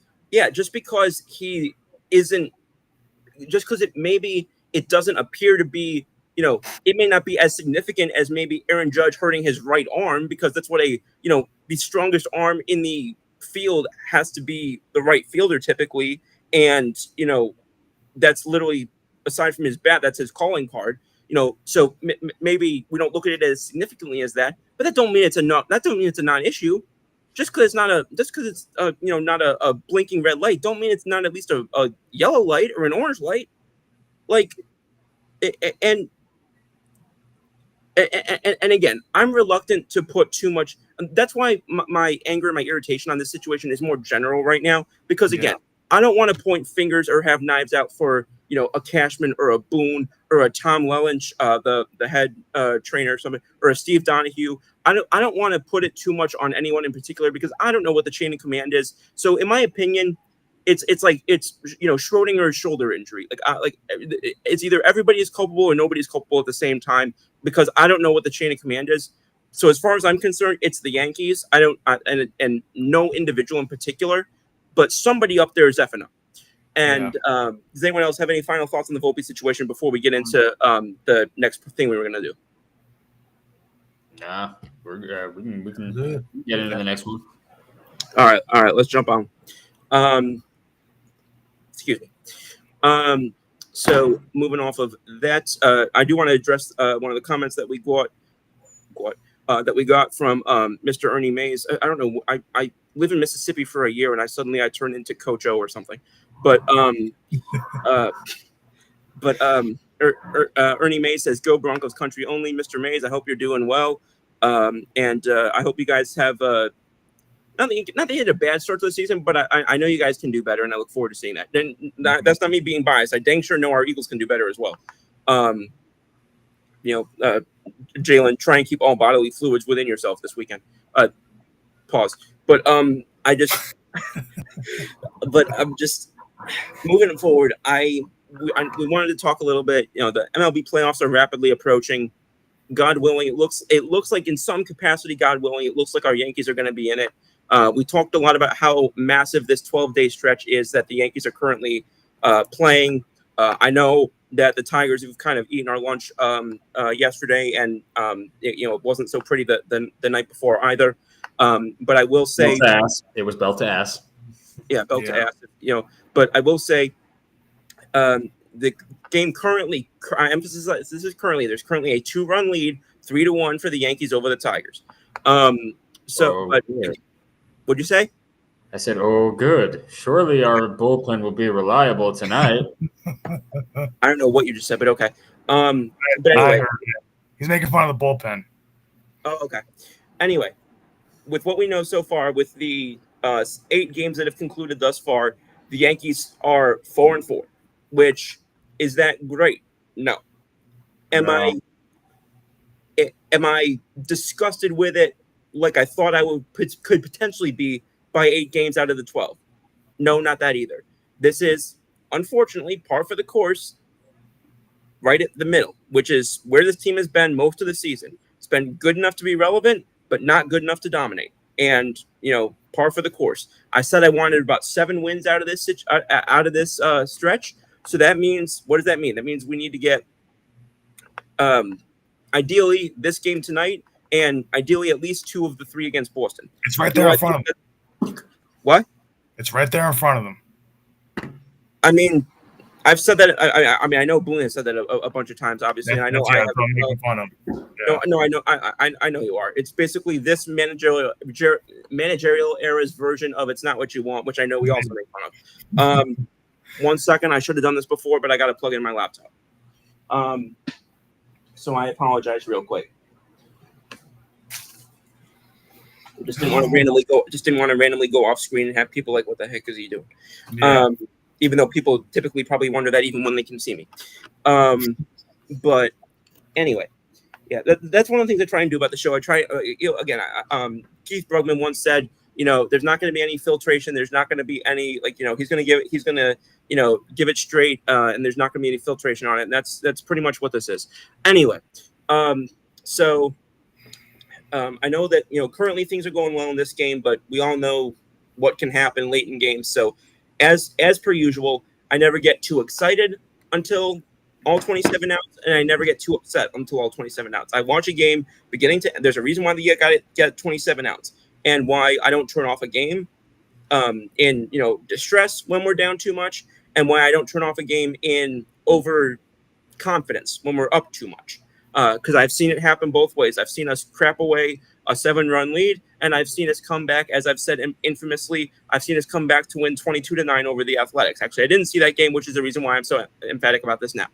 just because it maybe it doesn't appear to be, it may not be as significant as maybe Aaron Judge hurting his right arm, because that's what the strongest arm in the field has to be the right fielder typically. And, that's literally, aside from his bat, that's his calling card. So maybe we don't look at it as significantly as that, but that don't mean it's a non-issue. Just because it's not a blinking red light, don't mean it's not at least a yellow light or an orange light. Like, and again, I'm reluctant to put too much. That's why my anger and my irritation on this situation is more general right now, because again, I don't want to point fingers or have knives out for a Cashman or a Boone or a Tom Lelinch, the head trainer or something, or a Steve Donahue. I don't want to put it too much on anyone in particular, because I don't know what the chain of command is. So in my opinion, it's Schrodinger's shoulder injury. Like it's either everybody is culpable or nobody's culpable at the same time, because I don't know what the chain of command is. So as far as I'm concerned, it's the Yankees. And no individual in particular, but somebody up there is effing up. And does anyone else have any final thoughts on the Volpe situation before we get into the next thing we were going to do? Nah, we can get into the next one. All right, let's jump on. Excuse me. So moving off of that, I do want to address one of the comments that we got from Mr. Ernie Mays. I don't know. I live in Mississippi for a year, and I turned into Coach O or something. But Ernie Mays says, "Go Broncos country only." Mr. Mays, I hope you're doing well, and I hope you guys have not that you had a bad start to the season, but I know you guys can do better, and I look forward to seeing that. Then that's not me being biased. I dang sure know our Eagles can do better as well. Jalen, try and keep all bodily fluids within yourself this weekend. Pause. But but I'm just moving forward. We wanted to talk a little bit. The MLB playoffs are rapidly approaching. God willing, it looks like in some capacity, God willing, it looks like our Yankees are going to be in it. We talked a lot about how massive this 12-day stretch is that the Yankees are currently playing. I know that the Tigers have kind of eaten our lunch yesterday, and it wasn't so pretty the night before either. But I will say it was belt to ass. Yeah, belt to ass. But I will say the game currently, I emphasize this is currently, there's currently a 2-run lead, 3-1 for the Yankees over the Tigers. What'd you say? I said, "Oh, good. Surely our bullpen will be reliable tonight." I don't know what you just said, but okay. But anyway, he's making fun of the bullpen. Oh, okay. Anyway, with what we know so far, with the 8 games that have concluded thus far, the Yankees are 4-4. Which is that great? No. Am I disgusted with it like I thought I could potentially be by 8 games out of the 12? No, not that either. This is unfortunately par for the course, right at the middle, which is where this team has been most of the season. It's been good enough to be relevant, but not good enough to dominate. And par for the course. I said I wanted about 7 wins out of this stretch. So that means, what does that mean? That means we need to get, ideally, this game tonight, and ideally at least 2 of the 3 against Boston. It's right there in front of them. What? It's right there in front of them. I mean, I've said that. I know Boone has said that a bunch of times, obviously. And I know I have. Making fun of him. Yeah. No, I know. I know you are. It's basically this managerial era's version of "It's Not What You Want," which I know we also make fun of. 1 second, I should have done this before, but I got to plug in my laptop. So I apologize real quick. Just didn't want to randomly go off screen and have people like, "What the heck is he doing?" Yeah. Even though people typically probably wonder that even when they can see me. But anyway, yeah, that's one of the things I try and do about the show. I try, again, Keith Brugman once said, there's not going to be any filtration. There's not going to be any, he's going to give it straight, and there's not going to be any filtration on it. And that's pretty much what this is. Anyway, so I know that, currently things are going well in this game, but we all know what can happen late in games. So as per usual, I never get too excited until all 27 outs, and I never get too upset until all 27 outs. I watch a game beginning to. There's a reason why the got to get 27 outs, and why I don't turn off a game in distress when we're down too much, and why I don't turn off a game in overconfidence when we're up too much. Because I've seen it happen both ways. I've seen us crap away a 7-run lead, and I've seen us come back, as I've said infamously, I've seen us come back to win 22-9 over the Athletics. Actually, I didn't see that game, which is the reason why I'm so emphatic about this now.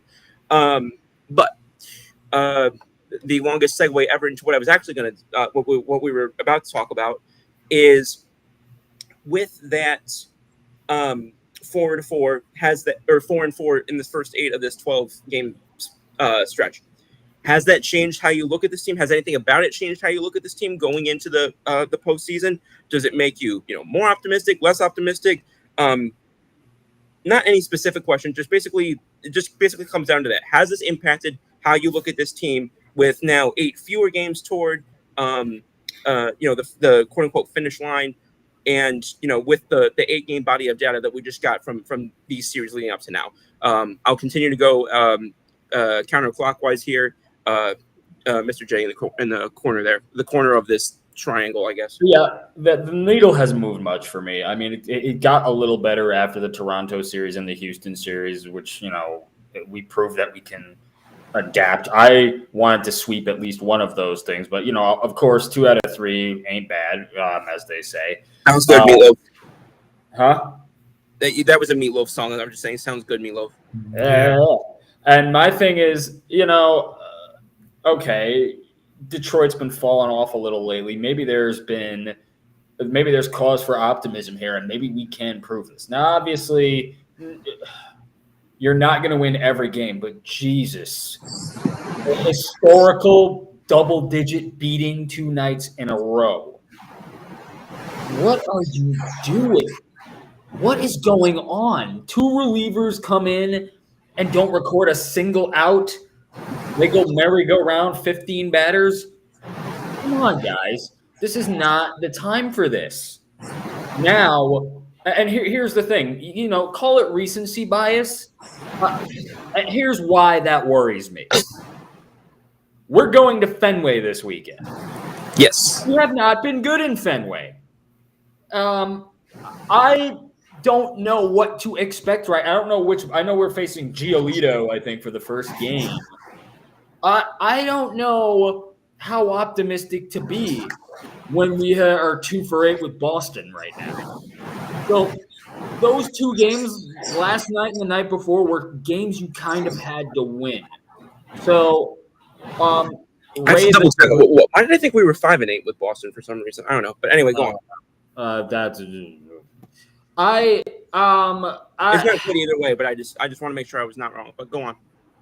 But the longest segue ever into what I was actually going to, what we were about to talk about, is with that 4-4 has that, or 4-4 in the first 8 of this 12-game stretch. Has that changed how you look at this team? Has anything about it changed how you look at this team going into the postseason? Does it make you more optimistic, less optimistic? Not any specific question. Just basically comes down to that. Has this impacted how you look at this team with now 8 fewer games toward the quote unquote finish line, and with the 8-game body of data that we just got from these series leading up to now? I'll continue to go counterclockwise here. Mr. J in the corner there, the corner of this triangle, I guess. Yeah, the needle hasn't moved much for me. I mean, it got a little better after the Toronto series and the Houston series, which, we proved that we can adapt. I wanted to sweep at least one of those things, but, of course, 2 out of 3 ain't bad, as they say. Sounds good, Meatloaf. Huh? That was a Meatloaf song. I'm just saying, sounds good, Meatloaf. Yeah. And my thing is, okay, Detroit's been falling off a little lately. Maybe there's cause for optimism here, and maybe we can prove this. Now, obviously, you're not going to win every game, but Jesus, a historical double-digit beating 2 nights in a row. What are you doing? What is going on? 2 relievers come in and don't record a single out. They go merry-go-round, 15 batters. Come on, guys. This is not the time for this. Now, and here's the thing. Call it recency bias. And here's why that worries me. We're going to Fenway this weekend. Yes. We have not been good in Fenway. I don't know what to expect, right? I don't know I know we're facing Giolito, I think, for the first game. I don't know how optimistic to be when we are 2 for 8 with Boston right now. So those 2 games, last night and the night before, were games you kind of had to win. So, I have to double check. Why did I think we were 5-8 with Boston for some reason? I don't know. But anyway, go on. That's it's not good either way, but I just want to make sure I was not wrong. But go on.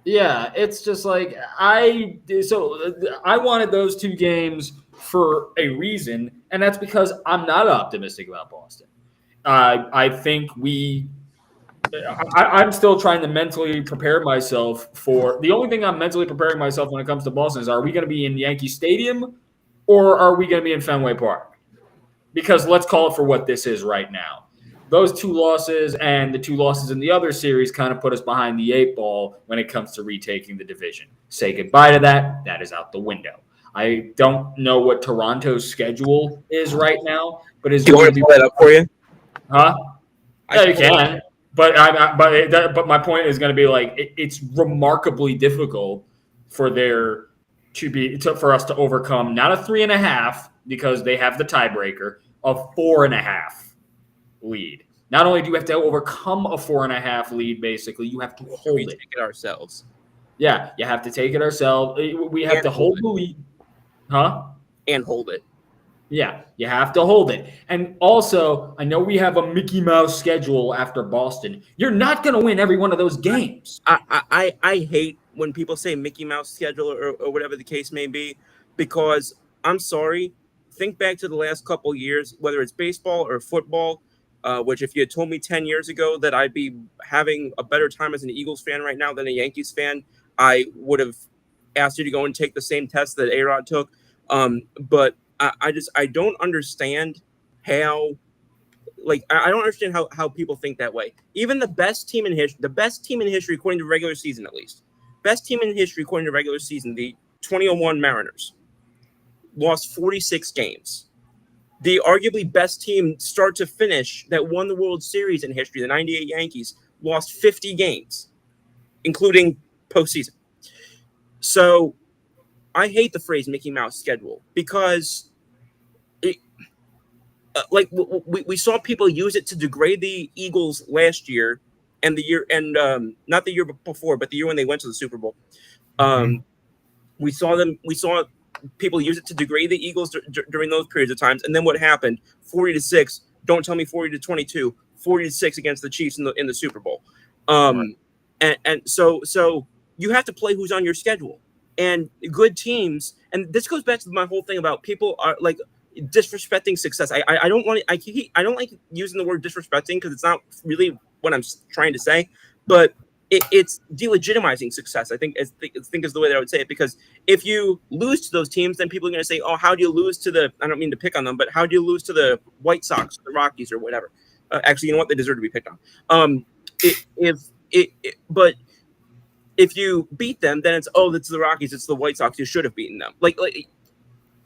Yeah, it's just like I wanted those 2 games for a reason, and that's because I'm not optimistic about Boston. I think I'm still trying to mentally prepare myself for the only thing I'm mentally preparing myself when it comes to Boston is, are we going to be in Yankee Stadium or are we going to be in Fenway Park? Because let's call it for what this is right now. Those 2 losses and the 2 losses in the other series kind of put us behind the 8 ball when it comes to retaking the division. Say goodbye to that. That is out the window. I don't know what Toronto's schedule is right now, but is do you want to pull that up for you? Huh? Yeah, you can. But my point is going to be like it's remarkably difficult for for us to overcome not a 3.5 because they have the tiebreaker, a 4.5 lead. Not only do you have to overcome a 4.5 lead, basically, you have to hold it. Take it ourselves. Yeah, you have to take it ourselves. We have to hold the lead. Huh? And hold it. Yeah, you have to hold it. And also, I know we have a Mickey Mouse schedule after Boston. You're not going to win every one of those games. I hate when people say Mickey Mouse schedule or whatever the case may be, because I'm sorry, think back to the last couple years, whether it's baseball or football, which if you had told me 10 years ago that I'd be having a better time as an Eagles fan right now than a Yankees fan, I would have asked you to go and take the same test that A-Rod took. But I don't understand how, I don't understand how people think that way. Even the best team in history, according to regular season at least, best team in history according to regular season, the 2001 Mariners, lost 46 games. The arguably best team start to finish that won the World Series in history, the 98 Yankees, lost 50 games, including postseason. So I hate the phrase Mickey Mouse schedule because we saw people use it to degrade the Eagles last year and the year and not the year before, but the year when they went to the Super Bowl. We saw people use it to degrade the Eagles during those periods of times. And then what happened? 40-6. Don't tell me 40-22. 40-6 against the Chiefs in the Super Bowl. Right. And so you have to play who's on your schedule. And good teams, and this goes back to my whole thing about people are like disrespecting success. I don't like using the word disrespecting because it's not really what I'm trying to say, but it's delegitimizing success. I think is the way that I would say it, because if you lose to those teams, then people are going to say, "Oh, how do you lose to the?" I don't mean to pick on them, but how do you lose to the White Sox, the Rockies, or whatever? Actually, you know what? They deserve to be picked on. But if you beat them, then it's it's the Rockies, it's the White Sox. You should have beaten them. Like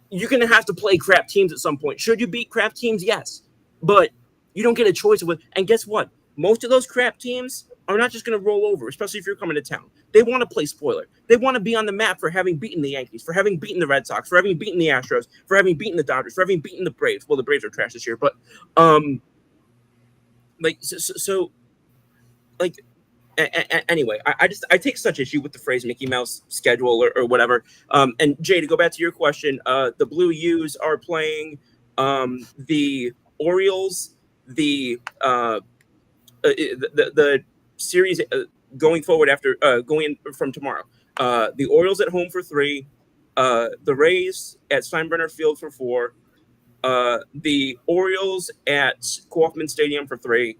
you're going to have to play crap teams at some point. Should you beat crap teams? Yes, but you don't get a choice of it. And guess what? Most of those crap teams are not just going to roll over, especially if you're coming to town. They want to play spoiler. They want to be on the map for having beaten the Yankees, for having beaten the Red Sox, for having beaten the Astros, for having beaten the Dodgers, for having beaten the Braves. Well, the Braves are trash this year, but anyway, I take such issue with the phrase Mickey Mouse schedule or whatever. And Jay, to go back to your question, the Blue U's are playing the Orioles, the series going forward after going from tomorrow. The Orioles at home for 3, the Rays at Steinbrenner Field for 4, the Orioles at Kauffman Stadium for 3,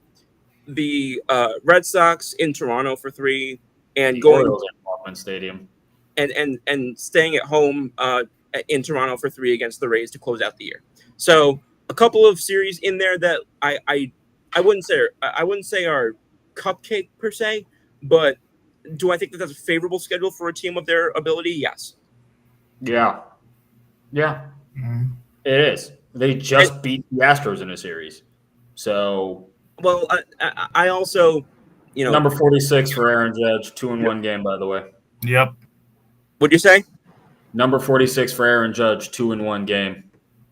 the Red Sox in Toronto for 3, and going Orioles at Kauffman Stadium, and staying at home in Toronto for 3 against the Rays to close out the year. So a couple of series in there that I wouldn't say are cupcake per se, but do I think that that's a favorable schedule for a team of their ability? Yes. Yeah. Mm-hmm. It is. They just beat the Astros in a series, so. Well, I also, number 46 for Aaron Judge, 2-1 game, by the way. Yep. What'd you say? Number 46 for Aaron Judge, 2-1 game.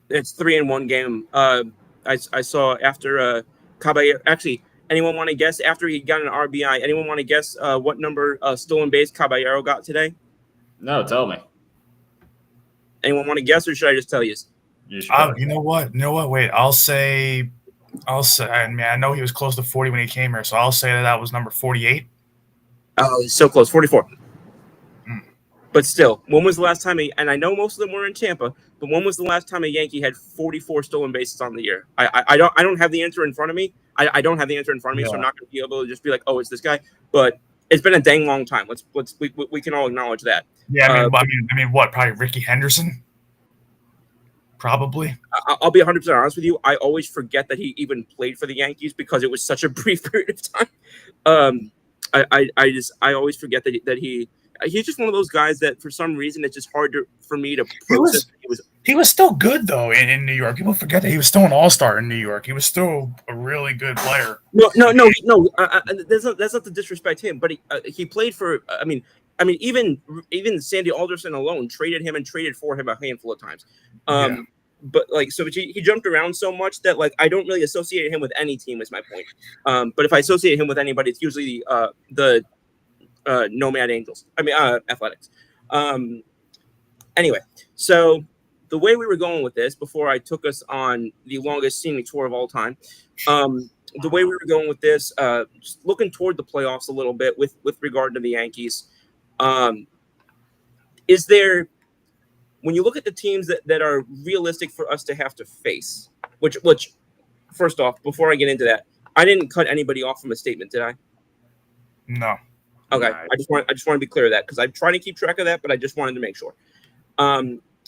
It's 3-1 game. I saw after Caballero. Actually, anyone want to guess after he got an RBI? Anyone want to guess what number stolen base Caballero got today? No, tell me. Anyone want to guess, or should I just tell you? You know what? Wait, I'll say. I mean, I know he was close to 40 when he came here, so I'll say that was number 48. Oh, he's so close, 44. But still, when was the last time? And I know most of them were in Tampa, but when was the last time a Yankee had 44 stolen bases on the year? I don't have the answer in front of me. I don't have the answer in front of me, so I'm not going to be able to just be like, oh, it's this guy. But it's been a dang long time. We can all acknowledge that. Yeah, I mean, what? Probably Ricky Henderson. Probably. I'll be 100% honest with you. I always forget that he even played for the Yankees because it was such a brief period of time. I always forget that he's just one of those guys that for some reason it's just hard for me to process. He was still good though in New York. People forget that he was still an all-star in New York. He was still a really good player. No. That's not to disrespect him, but he played for. I mean, even Sandy Alderson alone traded for him a handful of times. But so he jumped around so much that I don't really associate him with any team. Is my point. But if I associate him with anybody, it's usually the Nomad Angels. Athletics. Anyway, so the way we were going with this before I took us on the longest scenic tour of all time, the way we were going with this, just looking toward the playoffs a little bit with regard to the Yankees, is there, when you look at the teams that are realistic for us to have to face, which first off, before I get into that, I didn't cut anybody off from a statement, did I? No. Okay, right. I just want to be clear of that because I'm trying to keep track of that, but I just wanted to make sure.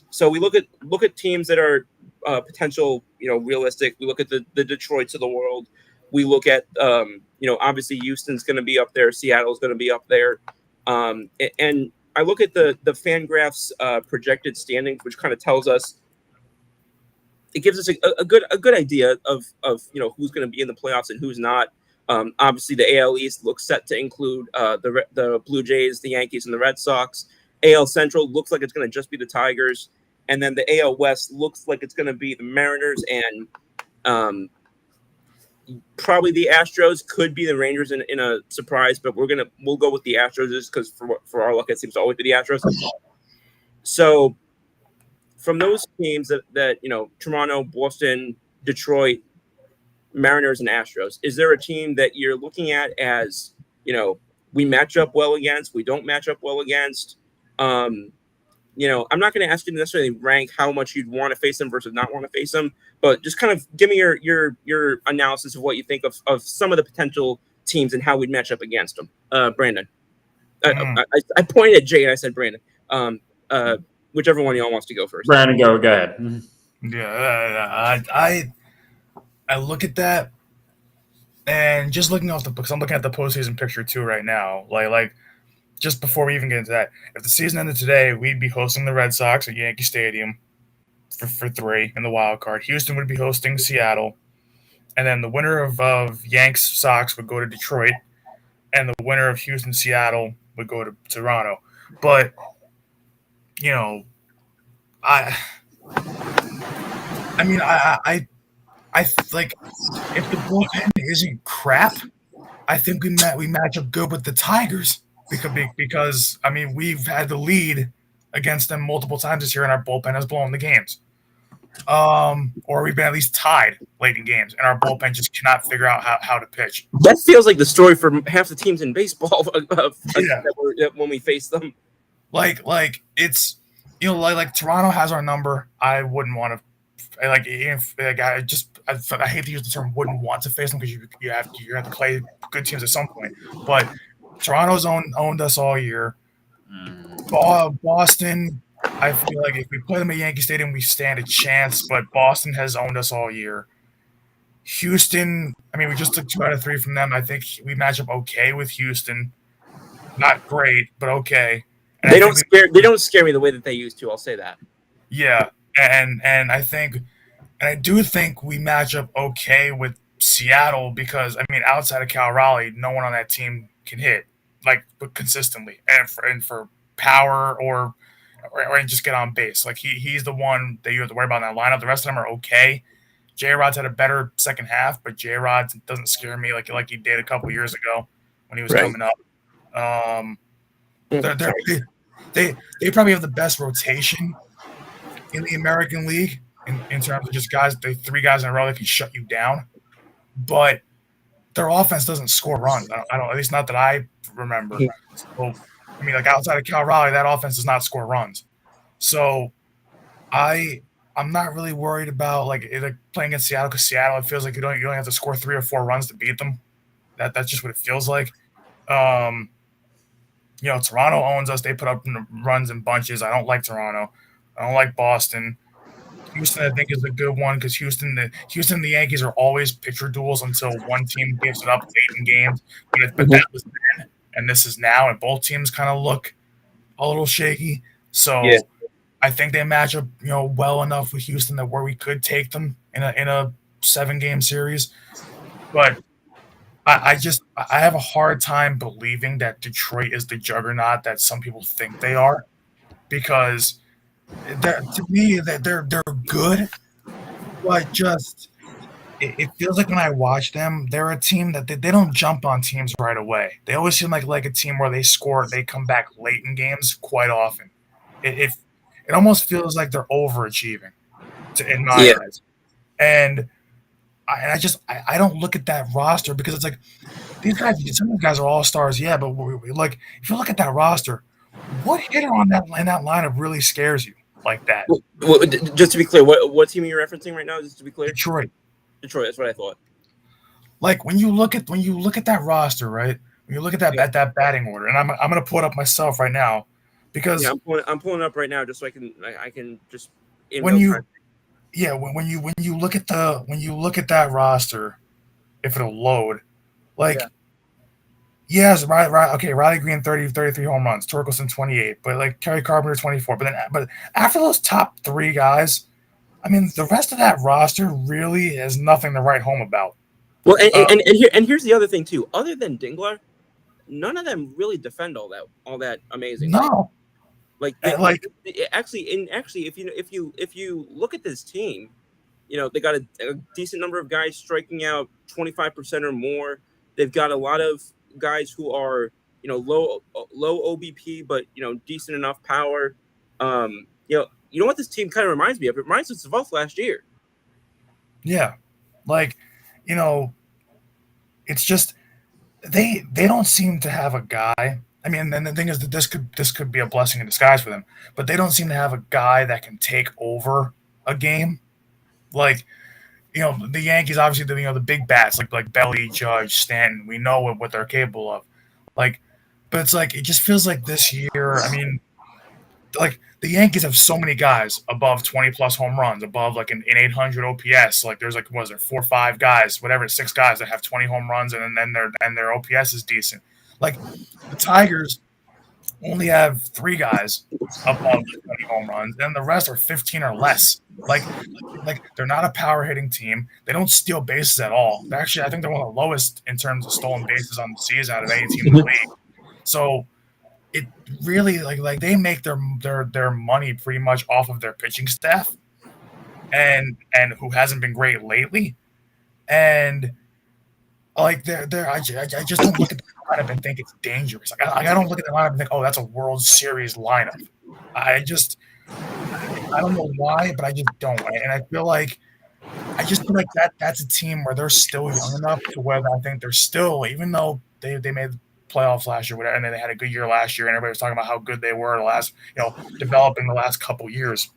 So we look at teams that are potential, realistic. We look at the Detroits of the world. We look at, obviously Houston's going to be up there. Seattle's going to be up there. And I look at the Fangraphs projected standings, which kind of tells us, it gives us a good idea of who's going to be in the playoffs and who's not. Obviously, the AL East looks set to include the Blue Jays, the Yankees, and the Red Sox. AL Central looks like it's going to just be the Tigers, and then the AL West looks like it's going to be the Mariners and probably the Astros. Could be the Rangers in a surprise, but we'll go with the Astros just because for our luck it seems to always be the Astros. So from those teams that Toronto, Boston, Detroit, Mariners, and Astros, is there a team that you're looking at as we match up well against, we don't match up well against? I'm not going to ask you to necessarily rank how much you'd want to face them versus not want to face them, but just kind of give me your analysis of what you think of some of the potential teams and how we'd match up against them. Brandon. I pointed at Jay and I said Brandon. Whichever one y'all wants to go first. Brandon, go ahead. Yeah, I look at that, and just looking off the books, I'm looking at the postseason picture too right now. Like just before we even get into that, if the season ended today, we'd be hosting the Red Sox at Yankee Stadium for 3 in the wild card. Houston would be hosting Seattle, and then the winner of Yanks Sox would go to Detroit, and the winner of Houston Seattle would go to Toronto. But I like, if the bullpen isn't crap, I think we match up good with the Tigers because we've had the lead against them multiple times this year, and our bullpen has blown the games. Or we've been at least tied late in games, and our bullpen just cannot figure out how to pitch. That feels like the story for half the teams in baseball when we face them. Like it's like Toronto has our number. I wouldn't want to I hate to use the term wouldn't want to face them because you have to play good teams at some point. But Toronto's owned us all year. Boston, I feel like if we play them at Yankee Stadium, we stand a chance. But Boston has owned us all year. Houston, we just took 2 out of 3 from them. I think we match up okay with Houston. Not great, but okay. And they don't scare me the way that they used to. I'll say that. Yeah, and I do think we match up okay with Seattle because outside of Cal Raleigh, no one on that team can hit but consistently and for power or just get on base. Like he's the one that you have to worry about in that lineup. The rest of them are okay. J-Rod's had a better second half, but J-Rod doesn't scare me like he did a couple years ago when he was coming up. They probably have the best rotation in the American League in terms of just guys. They 3 guys in a row that can shut you down, but their offense doesn't score runs. I don't, at least not that I remember. So, outside of Cal Raleigh, that offense does not score runs. So, I'm not really worried about playing against Seattle because Seattle, it feels like you don't have to score 3 or 4 runs to beat them. That's just what it feels like. Toronto owns us. They put up runs in bunches. I don't like Toronto. I don't like Boston. Houston, I think, is a good one because Houston and the Yankees are always pitcher duels until one team gives it up late in games. But that was then, and this is now, and both teams kind of look a little shaky. So I think they match up, well enough with Houston that where we could take them in a 7-game series. But I have a hard time believing that Detroit is the juggernaut that some people think they are, because to me they're good, but just it feels like when I watch them, they're a team that they don't jump on teams right away. They always seem like a team where they come back late in games quite often. It almost feels like they're overachieving in my eyes, and I don't look at that roster because it's like these guys. Some of the guys are all stars, yeah, but if you look at that roster, what hitter in that lineup really scares you like that? Well, just to be clear, what team are you referencing right now? Just to be clear, Detroit. That's what I thought. Like when you look at that roster, right? When you look at that batting order, and I'm gonna pull it up myself right now because I'm pulling it up right now just so I can just when you look at that roster, if it'll load, Yes, right. Okay, Riley Green 33 home runs, Torkelson 28, but like Kerry Carpenter 24. But after those top three guys, I mean, the rest of that roster really has nothing to write home about. Well, and here's the other thing too. Other than Dingler, none of them really defend all that amazingly. No, Like like actually, if you look at this team, they got a decent number of guys striking out 25% or more. They've got a lot of guys who are low OBP, but decent enough power. You know what this team kind of reminds me of? It reminds us of us last year. yeah, like you know, it's just they don't seem to have a guy. I mean, and the thing is that this could be a blessing in disguise for them, but they don't seem to have a guy that can take over a game. Like the Yankees, obviously, the big bats like Belly, Judge, Stanton. We know what they're capable of. Like, but it's like it just feels like this year. I mean, like the Yankees have so many guys above 20 plus home runs, above like an 800 OPS. Like there's like, what is there, 4 or 5 guys, whatever, 6 guys that have 20 home runs, and then their OPS is decent. Like the Tigers only have 3 guys above 20 home runs, and the rest are 15 or less. Like they're not a power hitting team. They don't steal bases at all. Actually, I think they're one of the lowest in terms of stolen bases on the season out of any team in the league. So it really like they make their money pretty much off of their pitching staff, and who hasn't been great lately, and like I just don't look at the lineup and think it's dangerous. I don't look at the lineup and think, oh, that's a World Series lineup. I don't know why, but I just don't, and I feel like that's a team where they're still young enough to where I think they're still, even though they made playoffs last year, whatever, and then they had a good year last year, and everybody was talking about how good they were the last, developing the last couple years.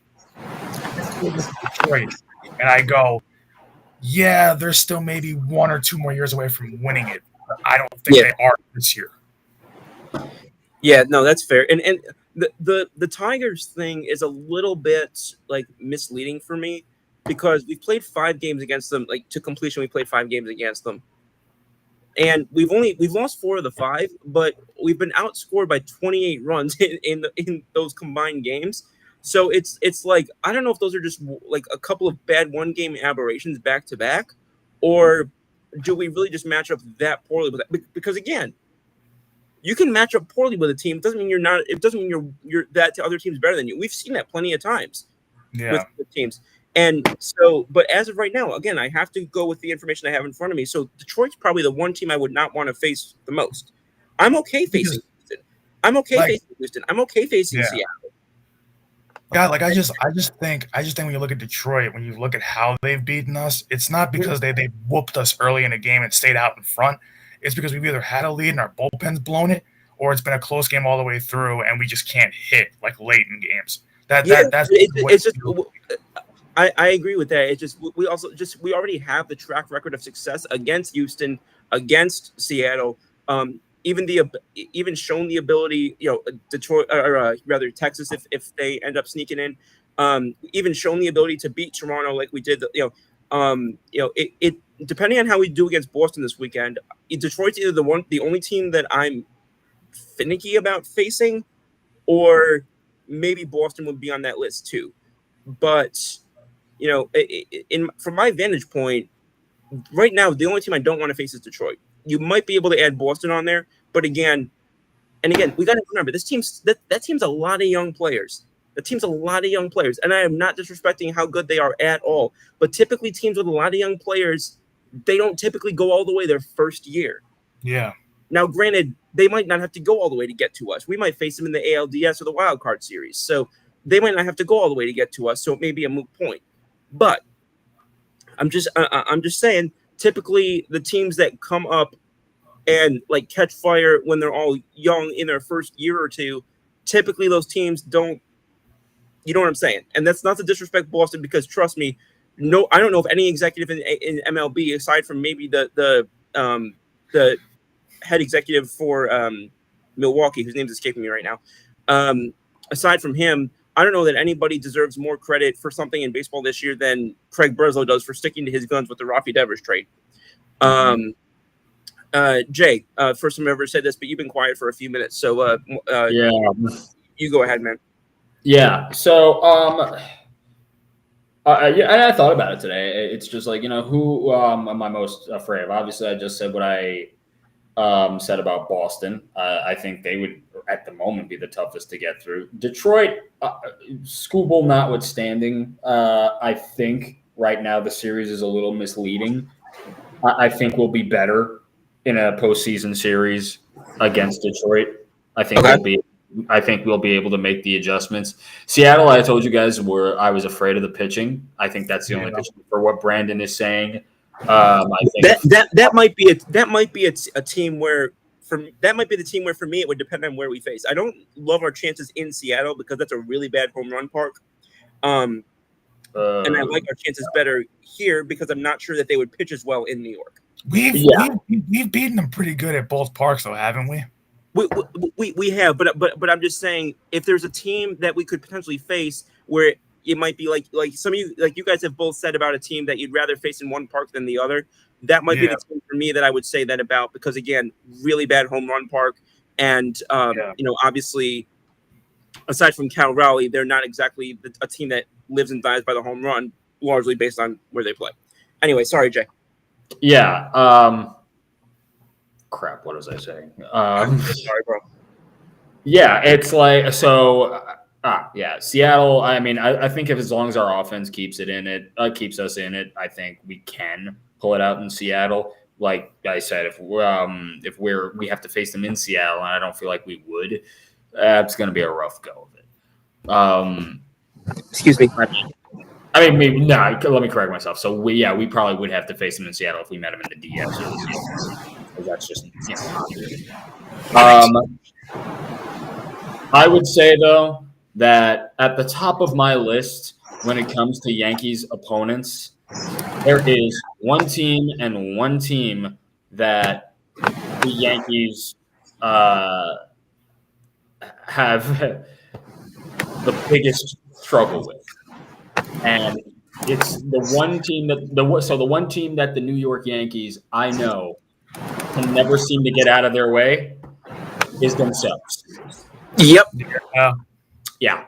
Detroit, and I go, yeah, they're still maybe 1 or 2 more years away from winning it. But I don't think they are this year. Yeah, no, that's fair. And the Tigers thing is a little bit like misleading for me because we've played 5 games against them, like to completion. We played 5 games against them. And we've lost 4 of the 5, but we've been outscored by 28 runs in those combined games. So it's like I don't know if those are just like a couple of bad 1-game aberrations back to back, or do we really just match up that poorly with that? Because again, you can match up poorly with a team. It doesn't mean you're not. It doesn't mean you're that other team's better than you. We've seen that plenty of times with teams. And so, but as of right now, again, I have to go with the information I have in front of me. So Detroit's probably the one team I would not want to face the most. I'm okay facing Houston. I'm okay facing Houston. I'm okay facing Seattle. Yeah, like I just think when you look at Detroit, when you look at how they've beaten us, it's not because they whooped us early in a game and stayed out in front. It's because we've either had a lead and our bullpen's blown it, or it's been a close game all the way through and we just can't hit like late in games. I agree with that. It's just we already have the track record of success against Houston, against Seattle. Even shown the ability, Detroit or rather Texas if they end up sneaking in. Even shown the ability to beat Toronto like we did. It depending on how we do against Boston this weekend. Detroit's either the only team that I'm finicky about facing, or maybe Boston would be on that list too. But from my vantage point, right now, the only team I don't want to face is Detroit. You might be able to add Boston on there, but again, we got to remember this team's that team's a lot of young players. The team's a lot of young players, and I am not disrespecting how good they are at all. But typically, teams with a lot of young players, they don't typically go all the way their first year. Yeah. Now, granted, they might not have to go all the way to get to us. We might face them in the ALDS or the Wild Card Series, so they might not have to go all the way to get to us. So it may be a moot point. But I'm just saying, typically the teams that come up and like catch fire when they're all young in their first year or two, typically those teams don't. You know what I'm saying? And that's not to disrespect Boston, because trust me, I don't know if any executive in MLB, aside from maybe the head executive for Milwaukee, whose name's escaping me right now. Aside from him, I don't know that anybody deserves more credit for something in baseball this year than Craig Breslow does for sticking to his guns with the Rafi Devers trade. Jay, first time I ever said this, but you've been quiet for a few minutes, so Yeah. you go ahead, man. Yeah. So, yeah, and I thought about it today. It's just like, who am I most afraid of? Obviously, I just said what I said about Boston. I think they would, at the moment, be the toughest to get through. Detroit, Scooble notwithstanding, I think right now the series is a little misleading. I think we'll be better in a postseason series against Detroit. I think we'll be able to make the adjustments. Seattle, I told you guys I was afraid of the pitching. I think that's the only pitching for what Brandon is saying. I think that might be a team where that might be the team where for me it would depend on where we face. I don't love our chances in Seattle because that's a really bad home run park. And I like our chances better here because I'm not sure that they would pitch as well in New York. We've beaten them pretty good at both parks, though, haven't we? We have, but I'm just saying if there's a team that we could potentially face where it might be like some of you, like you guys have both said about a team that you'd rather face in one park than the other. That might be the team for me that I would say that about because again, really bad home run park, and obviously, aside from Cal Raleigh, they're not exactly a team that lives and dies by the home run, largely based on where they play. Anyway, sorry, Jay. Yeah. Crap. What was I saying? Sorry, bro. Yeah, it's like so. Yeah, Seattle. I mean, I think if as long as our offense keeps us in it, I think we can pull it out in Seattle. Like I said, if we have to face them in Seattle, and I don't feel like we would, it's going to be a rough go of it. Excuse me. I mean, maybe no. Let me correct myself. So we probably would have to face them in Seattle if we met them in the DX. Because that's just I would say though that at the top of my list when it comes to Yankees opponents, there is one team and one team that the Yankees have the biggest struggle with. And it's the one team that the New York Yankees I know can never seem to get out of their way is themselves. Yep. Yeah.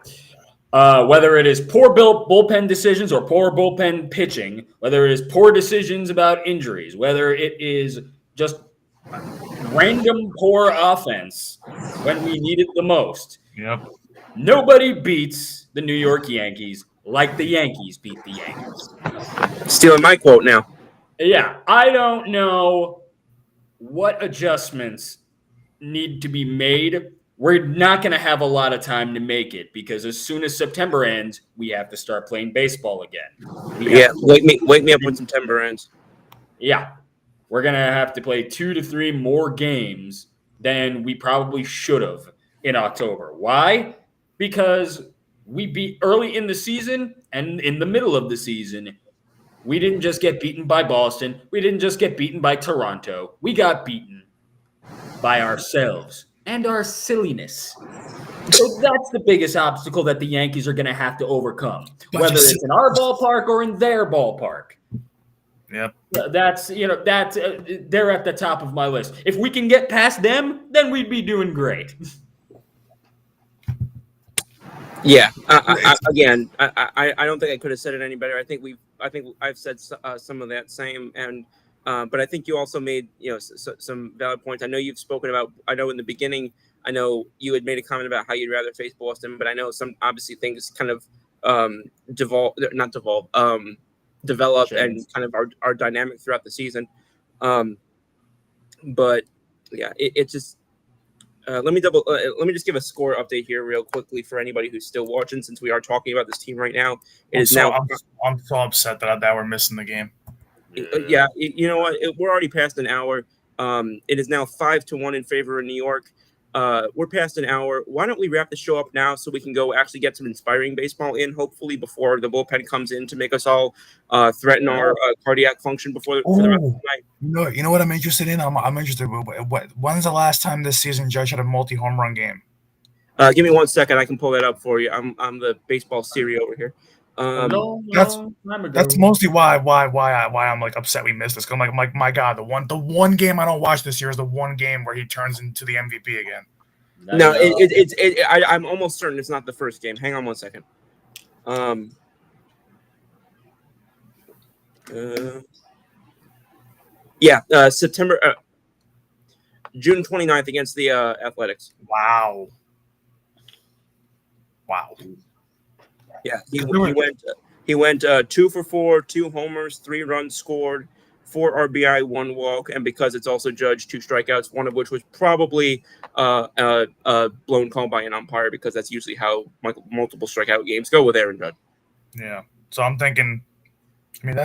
Whether it is poor bullpen decisions or poor bullpen pitching, whether it is poor decisions about injuries, whether it is just random poor offense when we need it the most. Yep. Nobody beats the New York Yankees like the Yankees beat the Yankees. Stealing my quote now. Yeah, I don't know what adjustments need to be made. We're not going to have a lot of time to make it because as soon as September ends, we have to start playing baseball again. Wake me up when September ends. Yeah, we're going to have to play 2 to 3 more games than we probably should have in October. Why? Because we beat early in the season and in the middle of the season. We didn't just get beaten by Boston. We didn't just get beaten by Toronto. We got beaten by ourselves and our silliness. So that's the biggest obstacle that the Yankees are going to have to overcome, whether it's in our ballpark or in their ballpark. Yep. That's they're at the top of my list. If we can get past them, then we'd be doing great. Yeah. I don't think I could have said it any better. I think I've said some of that same, and but I think you also made some valid points. I know you've spoken about. I know in the beginning, I know you had made a comment about how you'd rather face Boston, but I know some obviously things kind of develop and kind of our dynamic throughout the season. But yeah, it just. Let me just give a score update here real quickly for anybody who's still watching, since we are talking about this team right now. I'm so upset that we're missing the game. Yeah, you know what? We're already past an hour. It is now 5-1 in favor of New York. We're past an hour. Why don't we wrap the show up now so we can go actually get some inspiring baseball in, hopefully before the bullpen comes in to make us all threaten our cardiac function for the rest of the night. You know what I'm interested in? I'm interested. When's the last time this season Judge had a multi-home run game? Give me 1 second. I can pull that up for you. I'm the baseball Siri over here. That's Long time ago. that's mostly why I'm like upset we missed this. 'Cause I'm like, my God, the one game I don't watch this year is the one game where he turns into the MVP again. No, I'm almost certain it's not the first game. Hang on one second. June 29th against the Athletics. Wow. Yeah, he went 2 for 4, 2 homers, 3 runs scored, 4 RBI, 1 walk, and because it's also judged 2 strikeouts, one of which was probably blown call by an umpire, because that's usually how multiple strikeout games go with Aaron Judge. Yeah. So I'm thinking, I mean,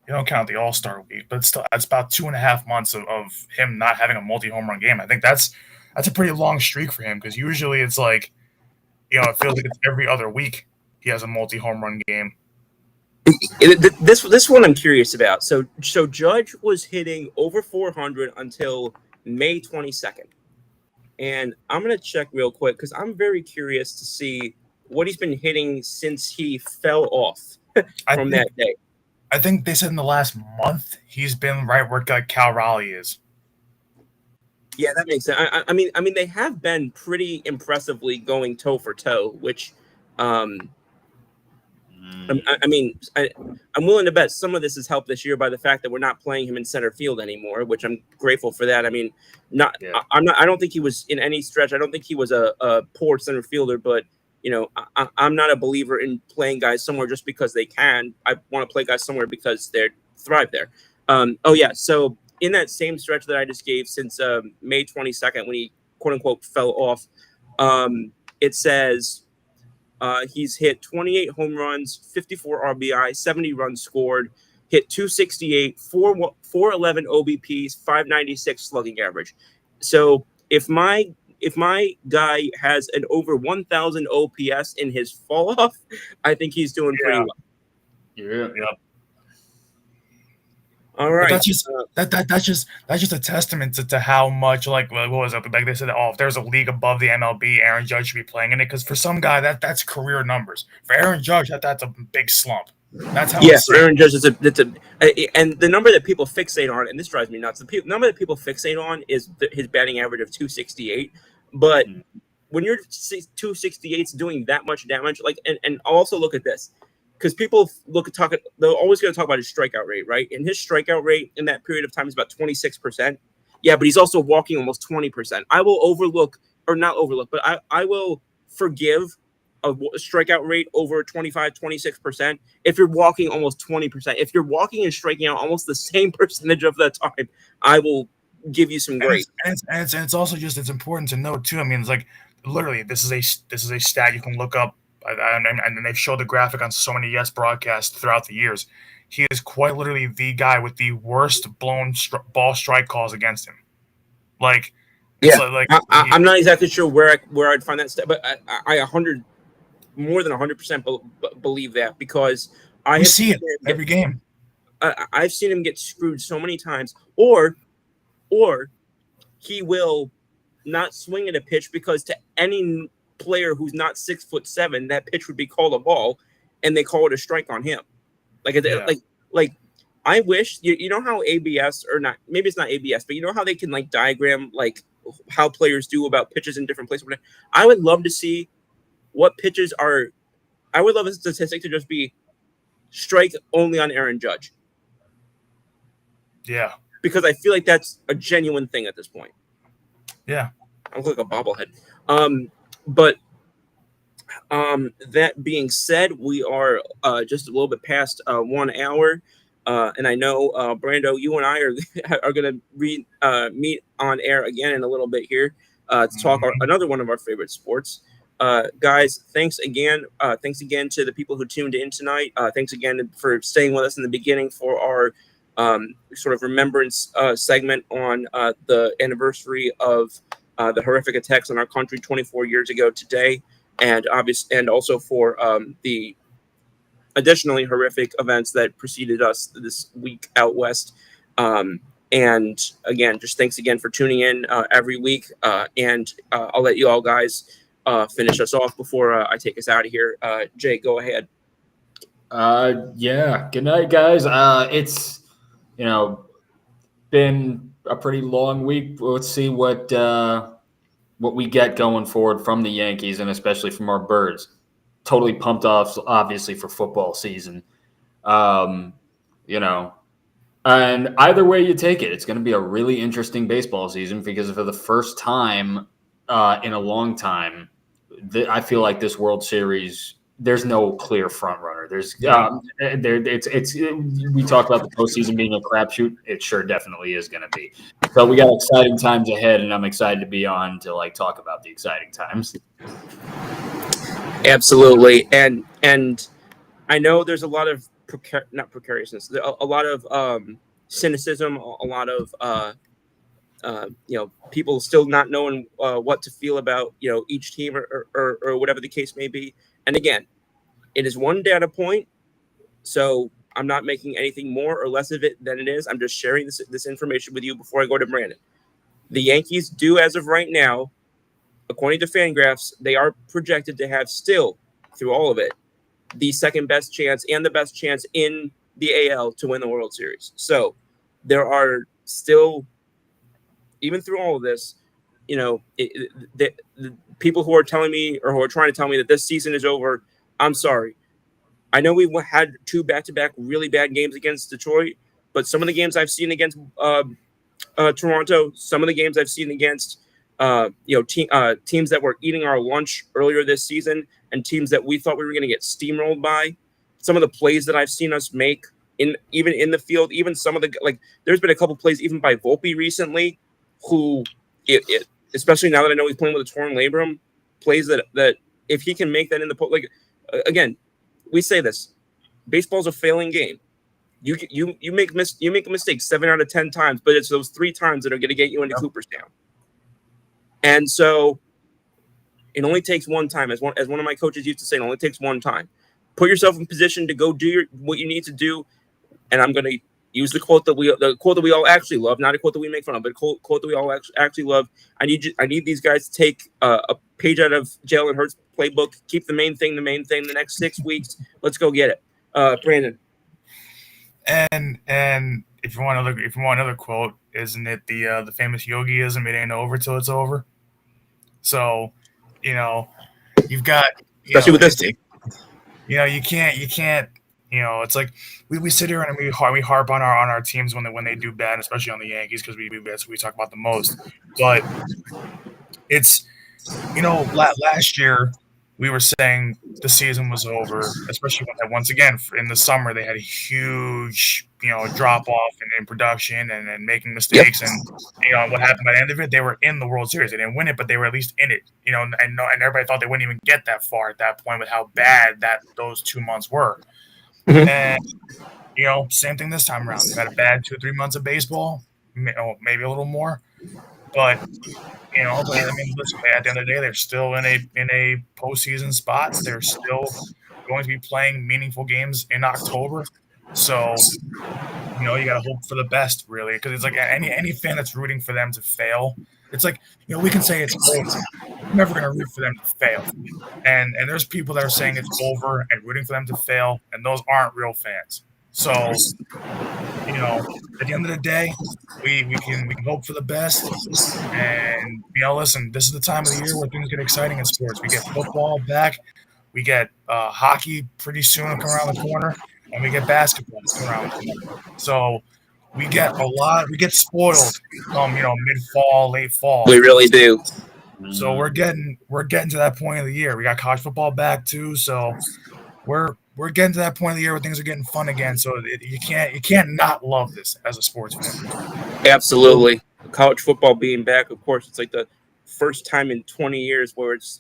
you don't count the All-Star week, but still, that's about 2.5 months of him not having a multi-home run game. I think that's a pretty long streak for him, because usually it's like, it feels like it's every other week he has a multi-home run game. This one I'm curious about. So Judge was hitting over 400 until May 22nd. And I'm going to check real quick because I'm very curious to see what he's been hitting since he fell off from that day. I think they said in the last month he's been right where Cal Raleigh is. Yeah, that makes sense. I mean, they have been pretty impressively going toe for toe, which, I'm willing to bet some of this is helped this year by the fact that we're not playing him in center field anymore, which I'm grateful for that. I mean, I don't think he was in any stretch. I don't think he was a poor center fielder, but I'm not a believer in playing guys somewhere just because they can. I want to play guys somewhere because they thrive there. So in that same stretch that I just gave since May 22nd, when he quote unquote fell off, it says he's hit 28 home runs, 54 RBI, 70 runs scored, hit 268, 411 OBPs, 596 slugging average. So if my guy has an over 1,000 OPS in his fall off, I think he's doing pretty well. Yeah. All right. But that's just a testament to how much, like, what was it? Like they said, if there's a league above the MLB, Aaron Judge should be playing in it, because for some guy that's career numbers. For Aaron Judge, that's a big slump. That's how. Yeah, for Aaron Judge, and the number that people fixate on, and this drives me nuts. The number that people fixate on is his batting average of 268. But when your 268's doing that much damage, like, and also look at this. Because people they're always going to talk about his strikeout rate, right? And his strikeout rate in that period of time is about 26%. Yeah, but he's also walking almost 20%. I will but I will forgive a strikeout rate over 25, 26% if you're walking almost 20%. If you're walking and striking out almost the same percentage of that time, I will give you some grace. And it's also just, it's important to note too. I mean, it's like, literally, this is a stat you can look up. And they've showed the graphic on so many Yes broadcasts throughout the years. He is quite literally the guy with the worst blown ball strike calls against him. Like, I'm not exactly sure where I'd find that stat, but I more than 100% believe that, because I see it every game. I've seen him get screwed so many times, or he will not swing at a pitch because to any player who's not 6'7", that pitch would be called a ball, and they call it a strike on him. Like I wish you know how ABS, or not, maybe it's not ABS, but you know how they can like diagram like how players do about pitches in different places. I would love to see what pitches are. I would love a statistic to just be strike only on Aaron Judge. Yeah, because I feel like that's a genuine thing at this point. Yeah, I look like a bobblehead. But that being said, we are just a little bit past 1 hour, and I know Brando, you and I are going to meet on air again in a little bit here to talk another one of our favorite sports. Guys, thanks again. Thanks again to the people who tuned in tonight. Thanks again for staying with us in the beginning for our sort of remembrance segment on the anniversary of the horrific attacks on our country 24 years ago today, and also for the additionally horrific events that preceded us this week out west. And again, just thanks again for tuning in every week. And I'll let you all guys finish us off before I take us out of here. Jay, go ahead. Yeah. Good night, guys. It's been a pretty long week. Let's see what we get going forward from the Yankees and especially from our Birds. Totally pumped off, obviously, for football season. Um, you know, and either way you take it, it's going to be a really interesting baseball season because for the first time in a long time, I feel like this World Series, there's no clear front runner. We talk about the postseason being a crapshoot. It sure definitely is going to be. So we got exciting times ahead, and I'm excited to be on to talk about the exciting times. Absolutely, and I know there's a lot of not precariousness, a lot of cynicism, a lot of people still not knowing what to feel about each team or whatever the case may be. And again, it is one data point, so I'm not making anything more or less of it than it is. I'm just sharing this information with you before I go to Brandon. The Yankees do, as of right now, according to Fangraphs, they are projected to have still, through all of it, the second best chance and the best chance in the AL to win the World Series. So there are still, even through all of this, the people who are telling me or who are trying to tell me that this season is over, I'm sorry. I know we had 2 back-to-back really bad games against Detroit, but some of the games I've seen against Toronto, some of the games I've seen against teams that were eating our lunch earlier this season and teams that we thought we were going to get steamrolled by, some of the plays that I've seen us make even in the field, even some of the there's been a couple plays even by Volpe recently, who especially now that I know he's playing with a torn labrum, plays that if he can make that in the again, we say this, baseball's a failing game. You make a mistake 7 out of 10 times, but it's those 3 times that are going to get you into Cooperstown. And so it only takes one time, as one of my coaches used to say, it only takes one time. Put yourself in position to go do what you need to do. And I'm going to use the quote that we all actually love, not a quote that we make fun of, but a quote that we all actually love. I need these guys to take a page out of Jalen Hurts' playbook. Keep the main thing. The next 6 weeks, let's go get it. Brandon. And if you want another quote, isn't it the famous Yogiism? It ain't over till it's over. So, you've got especially with this team. You can't. It's like we sit here and we harp on our teams when they do bad, especially on the Yankees because we talk about the most. But it's last year we were saying the season was over, especially when once again in the summer they had a huge drop off in production and making mistakes. Yep. And what happened by the end of it, they were in the World Series. They didn't win it, but they were at least in it. And everybody thought they wouldn't even get that far at that point with how bad those 2 months were. Mm-hmm. And same thing this time around. They had a bad 2-3 months of baseball, maybe a little more, but. Listen, at the end of the day, they're still in a postseason spot. They're still going to be playing meaningful games in October. So, you got to hope for the best, really, because it's like any fan that's rooting for them to fail. It's like we can say it's over. I'm never going to root for them to fail, and there's people that are saying it's over and rooting for them to fail, and those aren't real fans. So, at the end of the day, we can hope for the best. And, listen, this is the time of the year where things get exciting in sports. We get football back. We get hockey pretty soon coming around the corner. And we get basketball coming around the corner. So we get spoiled come, mid-fall, late fall. We really do. So we're getting to that point of the year. We got college football back too. So we're getting to that point of the year where things are getting fun again. So you can't not love this as a sports fan. Absolutely. College football being back, of course, it's like the first time in 20 years where it's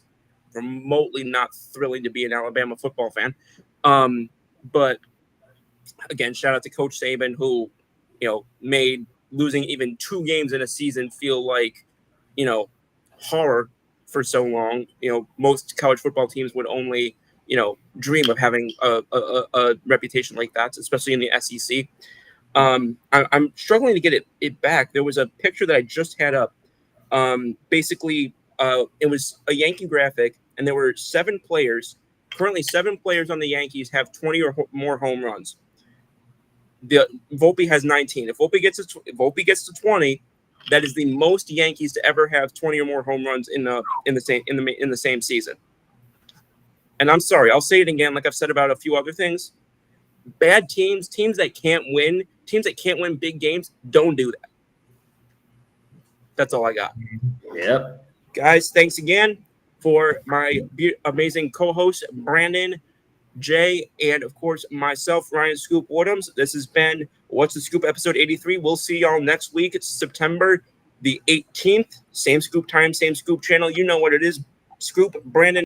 remotely not thrilling to be an Alabama football fan. But again, shout out to Coach Saban, who, made losing even 2 games in a season feel like, horror for so long. Most college football teams would only dream of having a reputation like that, especially in the SEC. I'm struggling to get it back. There was a picture that I just had up. Basically, it was a Yankee graphic, and there were 7 players Currently, 7 players on the Yankees have 20 or more home runs. Volpe has 19. If Volpe gets to 20, that is the most Yankees to ever have 20 or more home runs in the same season. And I'm sorry, I'll say it again, like I've said about a few other things. Bad teams that can't win big games, don't do that. That's all I got. Yep. Guys, thanks again for my amazing co-host, Brandon, Jay, and of course myself, Ryan SCOOP Woodhams. This has been What's the Scoop, episode 83. We'll see y'all next week. It's September the 18th. Same Scoop time, same Scoop channel. You know what it is. Scoop, Brandon.